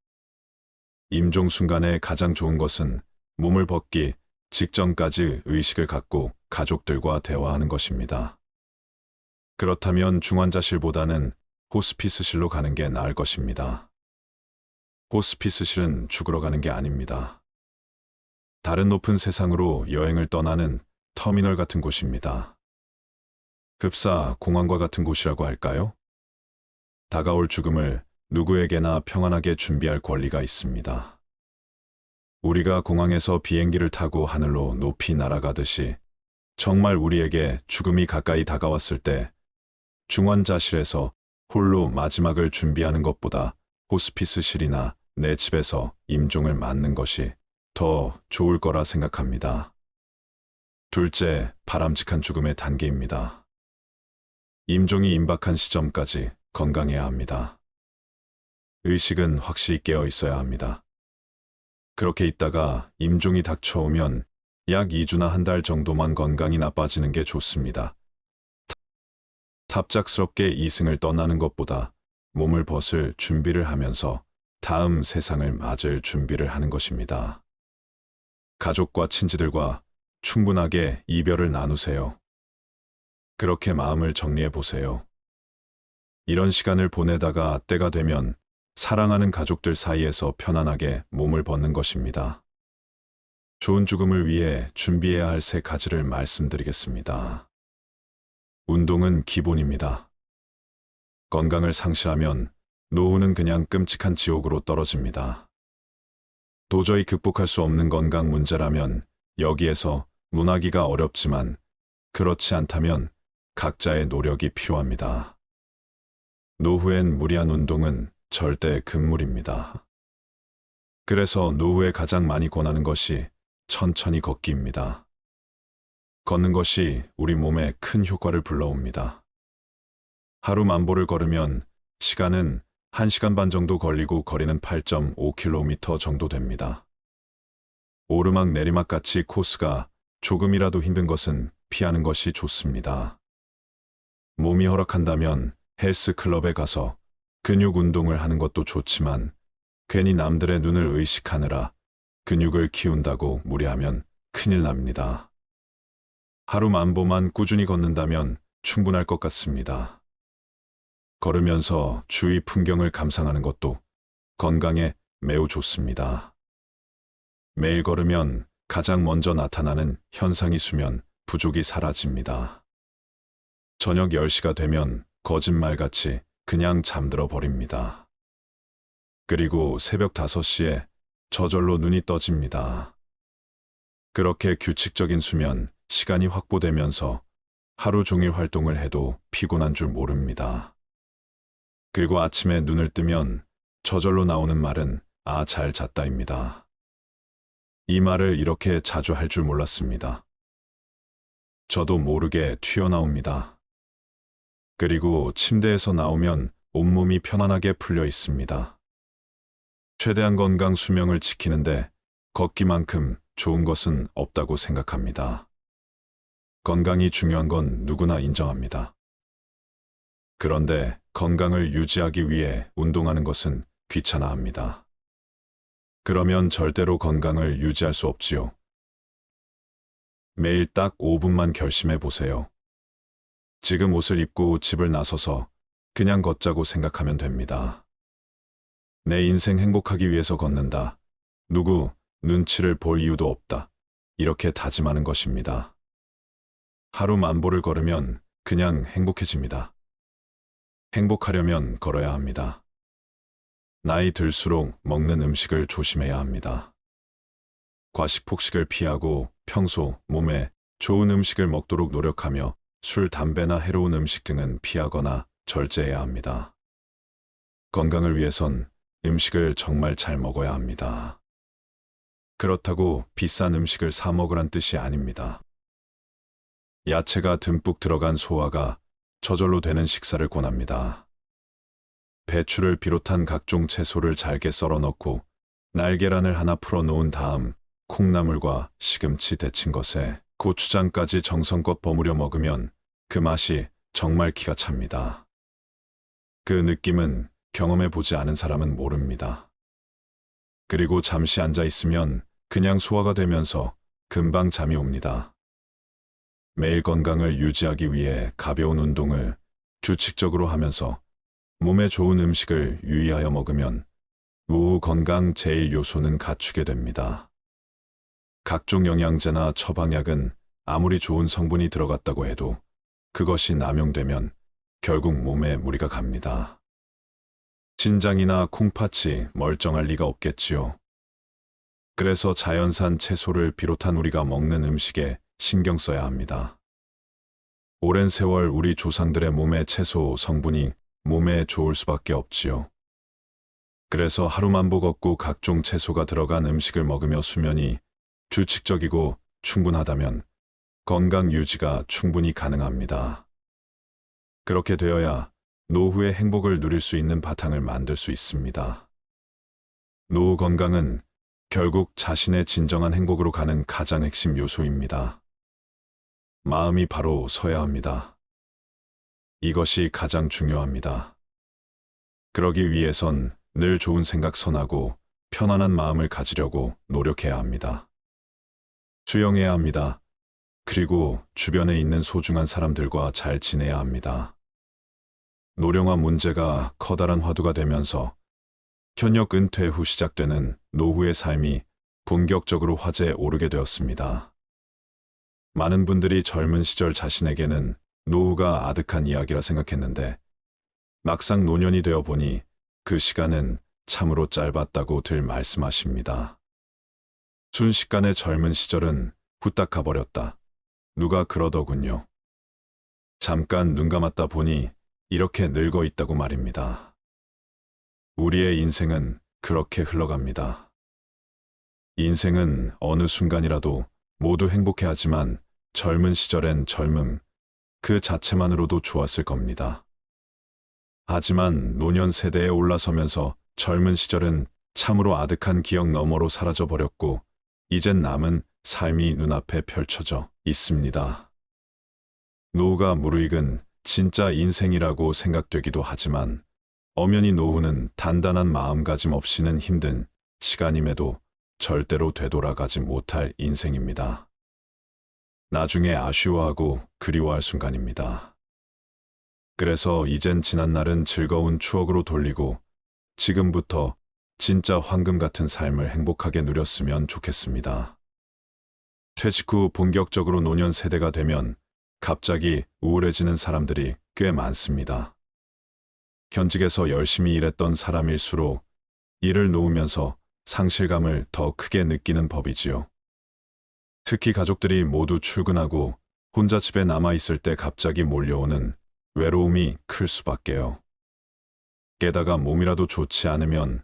임종 순간에 가장 좋은 것은 몸을 벗기 직전까지 의식을 갖고 가족들과 대화하는 것입니다. 그렇다면 중환자실보다는 호스피스실로 가는 게 나을 것입니다. 호스피스실은 죽으러 가는 게 아닙니다. 다른 높은 세상으로 여행을 떠나는 터미널 같은 곳입니다. 급사 공항과 같은 곳이라고 할까요? 다가올 죽음을 누구에게나 평안하게 준비할 권리가 있습니다. 우리가 공항에서 비행기를 타고 하늘로 높이 날아가듯이 정말 우리에게 죽음이 가까이 다가왔을 때 중환자실에서 홀로 마지막을 준비하는 것보다 호스피스실이나 내 집에서 임종을 맞는 것이 더 좋을 거라 생각합니다. 둘째, 바람직한 죽음의 단계입니다. 임종이 임박한 시점까지 건강해야 합니다. 의식은 확실히 깨어 있어야 합니다. 그렇게 있다가 임종이 닥쳐오면 약 2주나 한 달 정도만 건강이 나빠지는 게 좋습니다. 갑작스럽게 이승을 떠나는 것보다 몸을 벗을 준비를 하면서 다음 세상을 맞을 준비를 하는 것입니다. 가족과 친지들과 충분하게 이별을 나누세요. 그렇게 마음을 정리해 보세요. 이런 시간을 보내다가 때가 되면 사랑하는 가족들 사이에서 편안하게 몸을 벗는 것입니다. 좋은 죽음을 위해 준비해야 할 3가지를 말씀드리겠습니다. 운동은 기본입니다. 건강을 상실하면 노후는 그냥 끔찍한 지옥으로 떨어집니다. 도저히 극복할 수 없는 건강 문제라면 여기에서 논하기가 어렵지만 그렇지 않다면 각자의 노력이 필요합니다. 노후엔 무리한 운동은 절대 금물입니다. 그래서 노후에 가장 많이 권하는 것이 천천히 걷기입니다. 걷는 것이 우리 몸에 큰 효과를 불러옵니다. 하루 만보를 걸으면 시간은 1시간 반 정도 걸리고 거리는 8.5km 정도 됩니다. 오르막 내리막 같이 코스가 조금이라도 힘든 것은 피하는 것이 좋습니다. 몸이 허락한다면 헬스클럽에 가서 근육 운동을 하는 것도 좋지만 괜히 남들의 눈을 의식하느라 근육을 키운다고 무리하면 큰일 납니다. 하루 만보만 꾸준히 걷는다면 충분할 것 같습니다. 걸으면서 주위 풍경을 감상하는 것도 건강에 매우 좋습니다. 매일 걸으면 가장 먼저 나타나는 현상이 수면 부족이 사라집니다. 저녁 10시가 되면 거짓말같이 그냥 잠들어 버립니다. 그리고 새벽 5시에 저절로 눈이 떠집니다. 그렇게 규칙적인 수면 시간이 확보되면서 하루 종일 활동을 해도 피곤한 줄 모릅니다. 그리고 아침에 눈을 뜨면 저절로 나오는 말은 "아, 잘 잤다입니다." 이 말을 이렇게 자주 할 줄 몰랐습니다. 저도 모르게 튀어나옵니다. 그리고 침대에서 나오면 온몸이 편안하게 풀려 있습니다. 최대한 건강 수명을 지키는데 걷기만큼 좋은 것은 없다고 생각합니다. 건강이 중요한 건 누구나 인정합니다. 그런데 건강을 유지하기 위해 운동하는 것은 귀찮아합니다. 그러면 절대로 건강을 유지할 수 없지요. 매일 딱 5분만 결심해 보세요. 지금 옷을 입고 집을 나서서 그냥 걷자고 생각하면 됩니다. 내 인생 행복하기 위해서 걷는다. 누구 눈치를 볼 이유도 없다. 이렇게 다짐하는 것입니다. 하루 만보를 걸으면 그냥 행복해집니다. 행복하려면 걸어야 합니다. 나이 들수록 먹는 음식을 조심해야 합니다. 과식 폭식을 피하고 평소 몸에 좋은 음식을 먹도록 노력하며 술, 담배나 해로운 음식 등은 피하거나 절제해야 합니다. 건강을 위해선 음식을 정말 잘 먹어야 합니다. 그렇다고 비싼 음식을 사 먹으란 뜻이 아닙니다. 야채가 듬뿍 들어간 소화가 저절로 되는 식사를 권합니다. 배추를 비롯한 각종 채소를 잘게 썰어 넣고 날계란을 하나 풀어 놓은 다음 콩나물과 시금치 데친 것에 고추장까지 정성껏 버무려 먹으면 그 맛이 정말 기가 찹니다. 그 느낌은 경험해 보지 않은 사람은 모릅니다. 그리고 잠시 앉아 있으면 그냥 소화가 되면서 금방 잠이 옵니다. 매일 건강을 유지하기 위해 가벼운 운동을 규칙적으로 하면서 몸에 좋은 음식을 유의하여 먹으면 노후 건강 제일 요소는 갖추게 됩니다. 각종 영양제나 처방약은 아무리 좋은 성분이 들어갔다고 해도 그것이 남용되면 결국 몸에 무리가 갑니다. 신장이나 콩팥이 멀쩡할 리가 없겠지요. 그래서 자연산 채소를 비롯한 우리가 먹는 음식에 신경 써야 합니다. 오랜 세월 우리 조상들의 몸에 채소 성분이 몸에 좋을 수밖에 없지요. 그래서 하루 만보 걷고 각종 채소가 들어간 음식을 먹으며 수면이 규칙적이고 충분하다면 건강 유지가 충분히 가능합니다. 그렇게 되어야 노후의 행복을 누릴 수 있는 바탕을 만들 수 있습니다. 노후 건강은 결국 자신의 진정한 행복으로 가는 가장 핵심 요소입니다. 마음이 바로 서야 합니다. 이것이 가장 중요합니다. 그러기 위해선 늘 좋은 생각 선하고 편안한 마음을 가지려고 노력해야 합니다. 수영해야 합니다. 그리고 주변에 있는 소중한 사람들과 잘 지내야 합니다. 노령화 문제가 커다란 화두가 되면서 현역 은퇴 후 시작되는 노후의 삶이 본격적으로 화제에 오르게 되었습니다. 많은 분들이 젊은 시절 자신에게는 노후가 아득한 이야기라 생각했는데 막상 노년이 되어 보니 그 시간은 참으로 짧았다고들 말씀하십니다. 순식간에 젊은 시절은 후딱 가버렸다. 누가 그러더군요. 잠깐 눈 감았다 보니 이렇게 늙어 있다고 말입니다. 우리의 인생은 그렇게 흘러갑니다. 인생은 어느 순간이라도 모두 행복해하지만 젊은 시절엔 젊음 그 자체만으로도 좋았을 겁니다. 하지만 노년 세대에 올라서면서 젊은 시절은 참으로 아득한 기억 너머로 사라져버렸고 이젠 남은 삶이 눈앞에 펼쳐져 있습니다. 노후가 무르익은 진짜 인생이라고 생각되기도 하지만 엄연히 노후는 단단한 마음가짐 없이는 힘든 시간임에도 절대로 되돌아가지 못할 인생입니다. 나중에 아쉬워하고 그리워할 순간입니다. 그래서 이젠 지난 날은 즐거운 추억으로 돌리고 지금부터 진짜 황금 같은 삶을 행복하게 누렸으면 좋겠습니다. 퇴직 후 본격적으로 노년 세대가 되면 갑자기 우울해지는 사람들이 꽤 많습니다. 현직에서 열심히 일했던 사람일수록 일을 놓으면서 상실감을 더 크게 느끼는 법이지요. 특히 가족들이 모두 출근하고 혼자 집에 남아있을 때 갑자기 몰려오는 외로움이 클 수밖에요. 게다가 몸이라도 좋지 않으면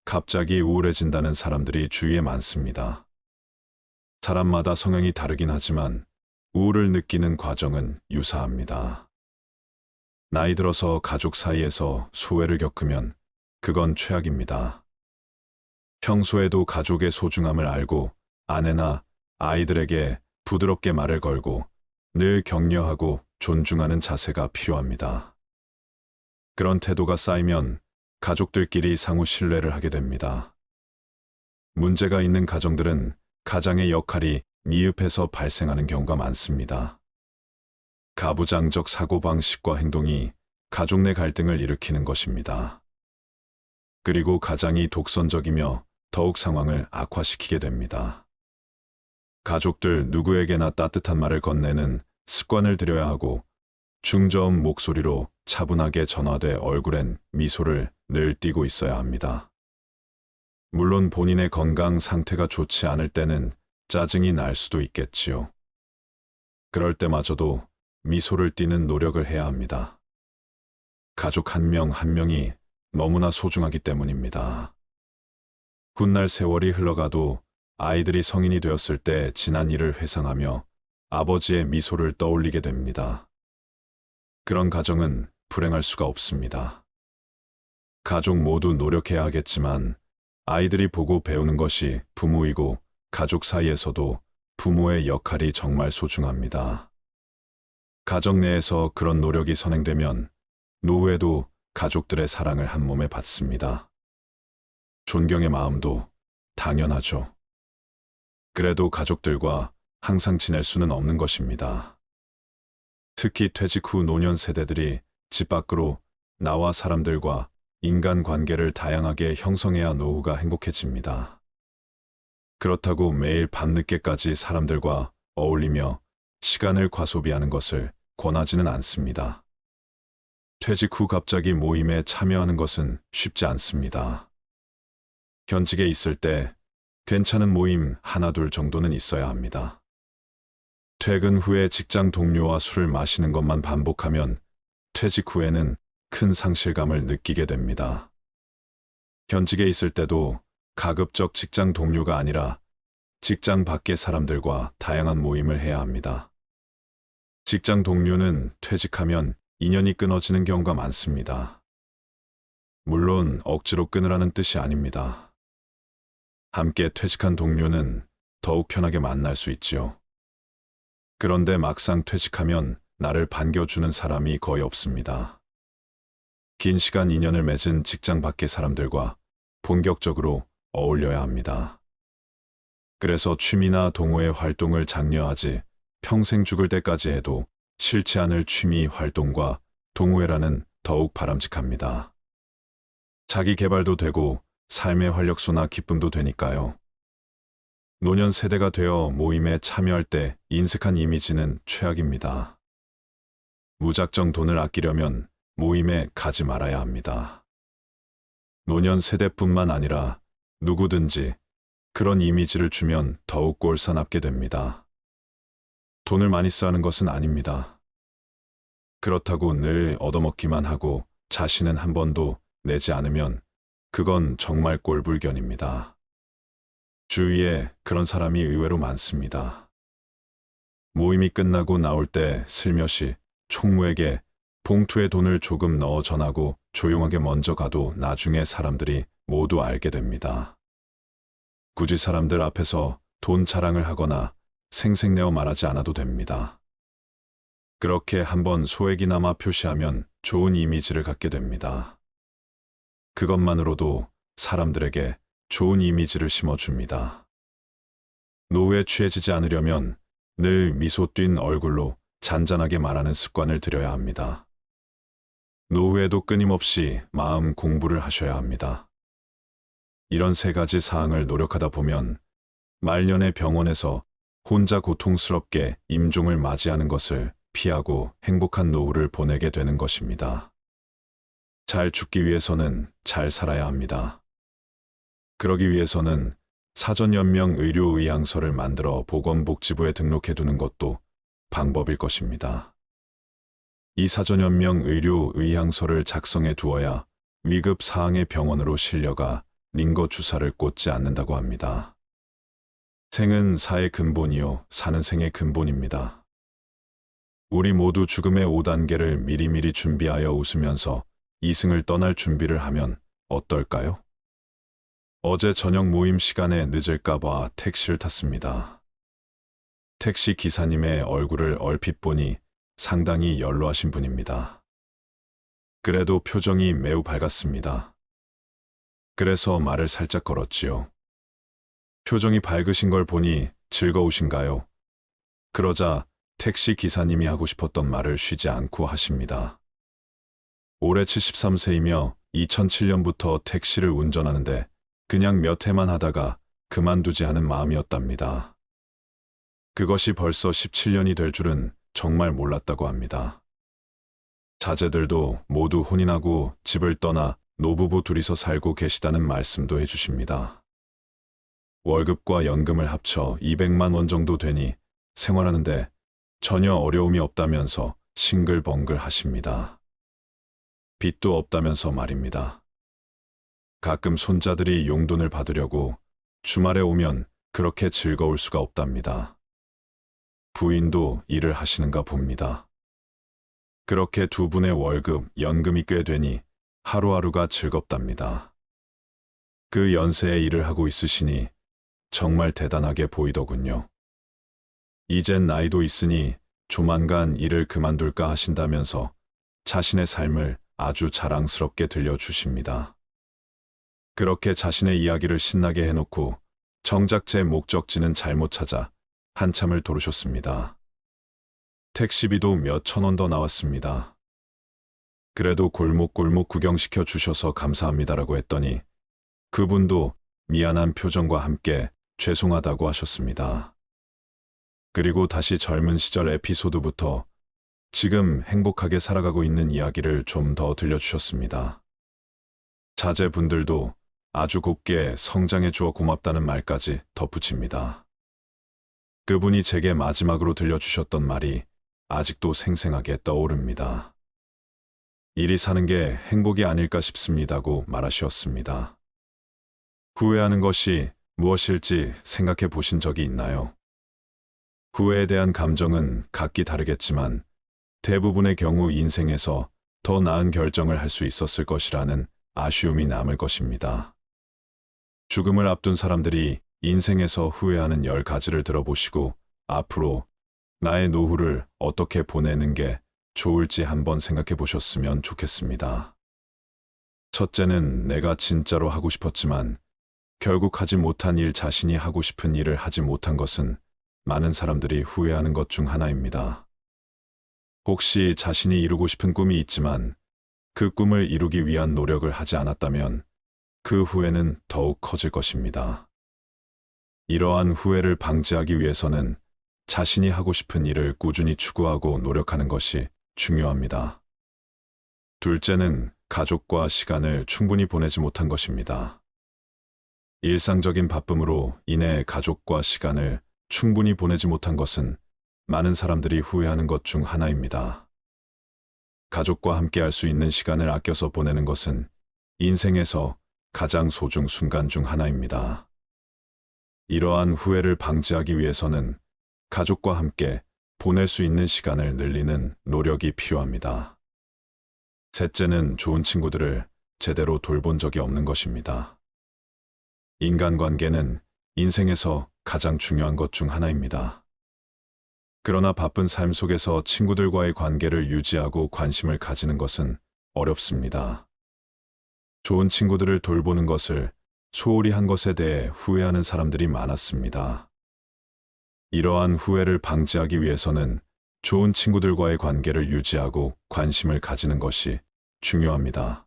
갑자기 우울해진다는 사람들이 주위에 많습니다. 사람마다 성향이 다르긴 하지만 우울을 느끼는 과정은 유사합니다. 나이 들어서 가족 사이에서 소외를 겪으면 그건 최악입니다. 평소에도 가족의 소중함을 알고 아내나 아이들에게 부드럽게 말을 걸고 늘 격려하고 존중하는 자세가 필요합니다. 그런 태도가 쌓이면 가족들끼리 상호 신뢰를 하게 됩니다. 문제가 있는 가정들은 가장의 역할이 미흡해서 발생하는 경우가 많습니다. 가부장적 사고방식과 행동이 가족 내 갈등을 일으키는 것입니다. 그리고 가장이 독선적이며 더욱 상황을 악화시키게 됩니다. 가족들 누구에게나 따뜻한 말을 건네는 습관을 들여야 하고 중저음 목소리로 차분하게 전화돼 얼굴엔 미소를 늘 띠고 있어야 합니다. 물론 본인의 건강 상태가 좋지 않을 때는 짜증이 날 수도 있겠지요. 그럴 때마저도 미소를 띠는 노력을 해야 합니다. 가족 한 명 한 명이 너무나 소중하기 때문입니다. 훗날 세월이 흘러가도 아이들이 성인이 되었을 때 지난 일을 회상하며 아버지의 미소를 떠올리게 됩니다. 그런 가정은 불행할 수가 없습니다. 가족 모두 노력해야 하겠지만 아이들이 보고 배우는 것이 부모이고 가족 사이에서도 부모의 역할이 정말 소중합니다. 가정 내에서 그런 노력이 선행되면 노후에도 가족들의 사랑을 한 몸에 받습니다. 존경의 마음도 당연하죠. 그래도 가족들과 항상 지낼 수는 없는 것입니다. 특히 퇴직 후 노년 세대들이 집 밖으로 나와 사람들과 인간관계를 다양하게 형성해야 노후가 행복해집니다. 그렇다고 매일 밤늦게까지 사람들과 어울리며 시간을 과소비하는 것을 권하지는 않습니다. 퇴직 후 갑자기 모임에 참여하는 것은 쉽지 않습니다. 현직에 있을 때 괜찮은 모임 하나 둘 정도는 있어야 합니다. 퇴근 후에 직장 동료와 술을 마시는 것만 반복하면 퇴직 후에는 큰 상실감을 느끼게 됩니다. 현직에 있을 때도 가급적 직장 동료가 아니라 직장 밖의 사람들과 다양한 모임을 해야 합니다. 직장 동료는 퇴직하면 인연이 끊어지는 경우가 많습니다. 물론 억지로 끊으라는 뜻이 아닙니다. 함께 퇴직한 동료는 더욱 편하게 만날 수 있지요. 그런데 막상 퇴직하면 나를 반겨주는 사람이 거의 없습니다. 긴 시간 인연을 맺은 직장 밖의 사람들과 본격적으로 어울려야 합니다. 그래서 취미나 동호회 활동을 장려하지 평생 죽을 때까지 해도 싫지 않을 취미 활동과 동호회라는 더욱 바람직합니다. 자기 개발도 되고 삶의 활력소나 기쁨도 되니까요. 노년 세대가 되어 모임에 참여할 때 인색한 이미지는 최악입니다. 무작정 돈을 아끼려면 모임에 가지 말아야 합니다. 노년 세대뿐만 아니라 누구든지 그런 이미지를 주면 더욱 꼴사납게 됩니다. 돈을 많이 쓰는 것은 아닙니다. 그렇다고 늘 얻어먹기만 하고 자신은 한 번도 내지 않으면 그건 정말 꼴불견입니다. 주위에 그런 사람이 의외로 많습니다. 모임이 끝나고 나올 때 슬며시 총무에게 봉투에 돈을 조금 넣어 전하고 조용하게 먼저 가도 나중에 사람들이 모두 알게 됩니다. 굳이 사람들 앞에서 돈 자랑을 하거나 생색내어 말하지 않아도 됩니다. 그렇게 한번 소액이나마 표시하면 좋은 이미지를 갖게 됩니다. 그것만으로도 사람들에게 좋은 이미지를 심어줍니다. 노후에 취해지지 않으려면 늘 미소 띈 얼굴로 잔잔하게 말하는 습관을 들여야 합니다. 노후에도 끊임없이 마음 공부를 하셔야 합니다. 이런 세 가지 사항을 노력하다 보면 말년에 병원에서 혼자 고통스럽게 임종을 맞이하는 것을 피하고 행복한 노후를 보내게 되는 것입니다. 잘 죽기 위해서는 잘 살아야 합니다. 그러기 위해서는 사전연명 의료의향서를 만들어 보건복지부에 등록해두는 것도 방법일 것입니다. 이 사전연명 의료의향서를 작성해 두어야 위급 사항의 병원으로 실려가 링거 주사를 꽂지 않는다고 합니다. 생은 사의 근본이요, 사는 생의 근본입니다. 우리 모두 죽음의 5단계를 미리미리 준비하여 웃으면서 이승을 떠날 준비를 하면 어떨까요? 어제 저녁 모임 시간에 늦을까봐 택시를 탔습니다. 택시 기사님의 얼굴을 얼핏 보니 상당히 연로하신 분입니다. 그래도 표정이 매우 밝았습니다. 그래서 말을 살짝 걸었지요. 표정이 밝으신 걸 보니 즐거우신가요? 그러자 택시 기사님이 하고 싶었던 말을 쉬지 않고 하십니다. 올해 73세이며 2007년부터 택시를 운전하는데 그냥 몇 해만 하다가 그만두지 않은 마음이었답니다. 그것이 벌써 17년이 될 줄은 정말 몰랐다고 합니다. 자제들도 모두 혼인하고 집을 떠나 노부부 둘이서 살고 계시다는 말씀도 해주십니다. 월급과 연금을 합쳐 200만 원 정도 되니 생활하는데 전혀 어려움이 없다면서 싱글벙글 하십니다. 빚도 없다면서 말입니다. 가끔 손자들이 용돈을 받으려고 주말에 오면 그렇게 즐거울 수가 없답니다. 부인도 일을 하시는가 봅니다. 그렇게 두 분의 월급, 연금이 꽤 되니 하루하루가 즐겁답니다. 그 연세에 일을 하고 있으시니 정말 대단하게 보이더군요. 이젠 나이도 있으니 조만간 일을 그만둘까 하신다면서 자신의 삶을 아주 자랑스럽게 들려주십니다. 그렇게 자신의 이야기를 신나게 해놓고 정작 제 목적지는 잘못 찾아 한참을 도르셨습니다. 택시비도 몇 천 원 더 나왔습니다. 그래도 골목골목 구경시켜 주셔서 감사합니다라고 했더니 그분도 미안한 표정과 함께 죄송하다고 하셨습니다. 그리고 다시 젊은 시절 에피소드부터 지금 행복하게 살아가고 있는 이야기를 좀 더 들려주셨습니다. 자제분들도 아주 곱게 성장해 주어 고맙다는 말까지 덧붙입니다. 그분이 제게 마지막으로 들려주셨던 말이 아직도 생생하게 떠오릅니다. 일이 사는 게 행복이 아닐까 싶습니다고 말하셨습니다. 후회하는 것이 무엇일지 생각해 보신 적이 있나요? 후회에 대한 감정은 각기 다르겠지만 대부분의 경우 인생에서 더 나은 결정을 할 수 있었을 것이라는 아쉬움이 남을 것입니다. 죽음을 앞둔 사람들이 인생에서 후회하는 10가지를 들어보시고 앞으로 나의 노후를 어떻게 보내는 게 좋을지 한번 생각해 보셨으면 좋겠습니다. 첫째는 내가 진짜로 하고 싶었지만 결국 하지 못한 일, 자신이 하고 싶은 일을 하지 못한 것은 많은 사람들이 후회하는 것 중 하나입니다. 혹시 자신이 이루고 싶은 꿈이 있지만 그 꿈을 이루기 위한 노력을 하지 않았다면 그 후회는 더욱 커질 것입니다. 이러한 후회를 방지하기 위해서는 자신이 하고 싶은 일을 꾸준히 추구하고 노력하는 것이 중요합니다. 둘째는 가족과 시간을 충분히 보내지 못한 것입니다. 일상적인 바쁨으로 인해 가족과 시간을 충분히 보내지 못한 것은 많은 사람들이 후회하는 것 중 하나입니다. 가족과 함께 할 수 있는 시간을 아껴서 보내는 것은 인생에서 가장 소중 순간 중 하나입니다. 이러한 후회를 방지하기 위해서는 가족과 함께 보낼 수 있는 시간을 늘리는 노력이 필요합니다. 셋째는 좋은 친구들을 제대로 돌본 적이 없는 것입니다. 인간관계는 인생에서 가장 중요한 것 중 하나입니다. 그러나 바쁜 삶 속에서 친구들과의 관계를 유지하고 관심을 가지는 것은 어렵습니다. 좋은 친구들을 돌보는 것을 소홀히 한 것에 대해 후회하는 사람들이 많았습니다. 이러한 후회를 방지하기 위해서는 좋은 친구들과의 관계를 유지하고 관심을 가지는 것이 중요합니다.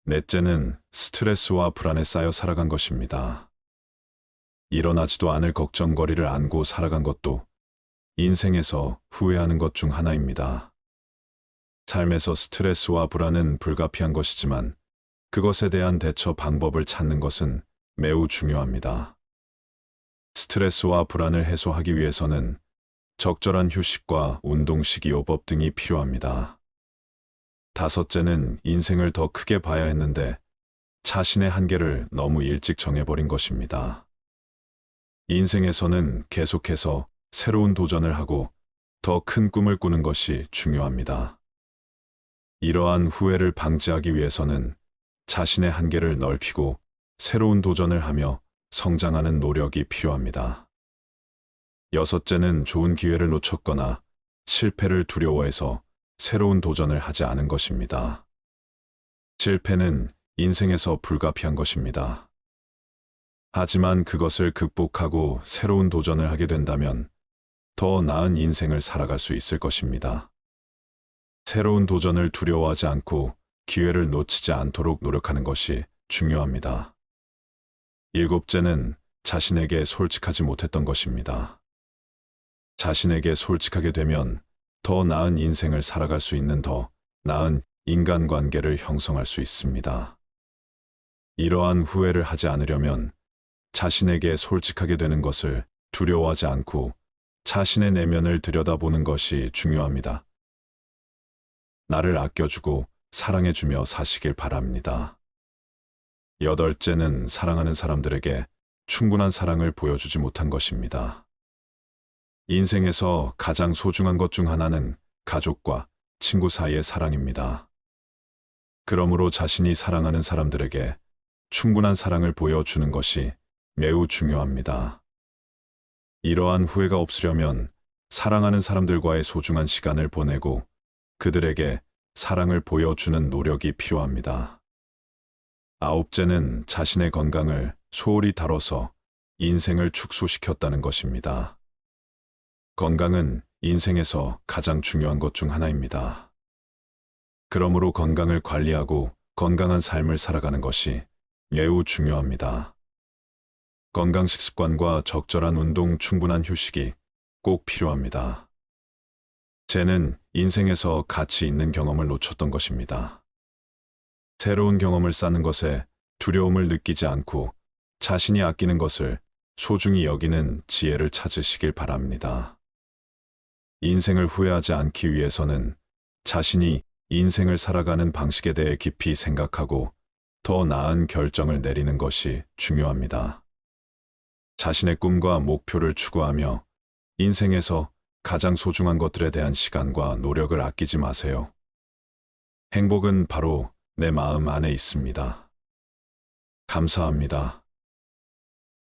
넷째는 스트레스와 불안에 쌓여 살아간 것입니다. 일어나지도 않을 걱정거리를 안고 살아간 것도 인생에서 후회하는 것 중 하나입니다. 삶에서 스트레스와 불안은 불가피한 것이지만 그것에 대한 대처 방법을 찾는 것은 매우 중요합니다. 스트레스와 불안을 해소하기 위해서는 적절한 휴식과 운동, 식이요법 등이 필요합니다. 다섯째는 인생을 더 크게 봐야 했는데 자신의 한계를 너무 일찍 정해버린 것입니다. 인생에서는 계속해서 새로운 도전을 하고 더 큰 꿈을 꾸는 것이 중요합니다. 이러한 후회를 방지하기 위해서는 자신의 한계를 넓히고 새로운 도전을 하며 성장하는 노력이 필요합니다. 여섯째는 좋은 기회를 놓쳤거나 실패를 두려워해서 새로운 도전을 하지 않은 것입니다. 실패는 인생에서 불가피한 것입니다. 하지만 그것을 극복하고 새로운 도전을 하게 된다면 더 나은 인생을 살아갈 수 있을 것입니다. 새로운 도전을 두려워하지 않고 기회를 놓치지 않도록 노력하는 것이 중요합니다. 일곱째는 자신에게 솔직하지 못했던 것입니다. 자신에게 솔직하게 되면 더 나은 인생을 살아갈 수 있는 더 나은 인간관계를 형성할 수 있습니다. 이러한 후회를 하지 않으려면 자신에게 솔직하게 되는 것을 두려워하지 않고 자신의 내면을 들여다보는 것이 중요합니다. 나를 아껴주고 사랑해주며 사시길 바랍니다. 여덟째는 사랑하는 사람들에게 충분한 사랑을 보여주지 못한 것입니다. 인생에서 가장 소중한 것 중 하나는 가족과 친구 사이의 사랑입니다. 그러므로 자신이 사랑하는 사람들에게 충분한 사랑을 보여주는 것이 매우 중요합니다. 이러한 후회가 없으려면 사랑하는 사람들과의 소중한 시간을 보내고 그들에게 사랑을 보여주는 노력이 필요합니다. 아홉째는 자신의 건강을 소홀히 다뤄서 인생을 축소시켰다는 것입니다. 건강은 인생에서 가장 중요한 것 중 하나입니다. 그러므로 건강을 관리하고 건강한 삶을 살아가는 것이 매우 중요합니다. 건강 식습관과 적절한 운동, 충분한 휴식이 꼭 필요합니다. 쟤는 인생에서 가치 있는 경험을 놓쳤던 것입니다. 새로운 경험을 쌓는 것에 두려움을 느끼지 않고 자신이 아끼는 것을 소중히 여기는 지혜를 찾으시길 바랍니다. 인생을 후회하지 않기 위해서는 자신이 인생을 살아가는 방식에 대해 깊이 생각하고 더 나은 결정을 내리는 것이 중요합니다. 자신의 꿈과 목표를 추구하며 인생에서 가장 소중한 것들에 대한 시간과 노력을 아끼지 마세요. 행복은 바로 내 마음 안에 있습니다. 감사합니다.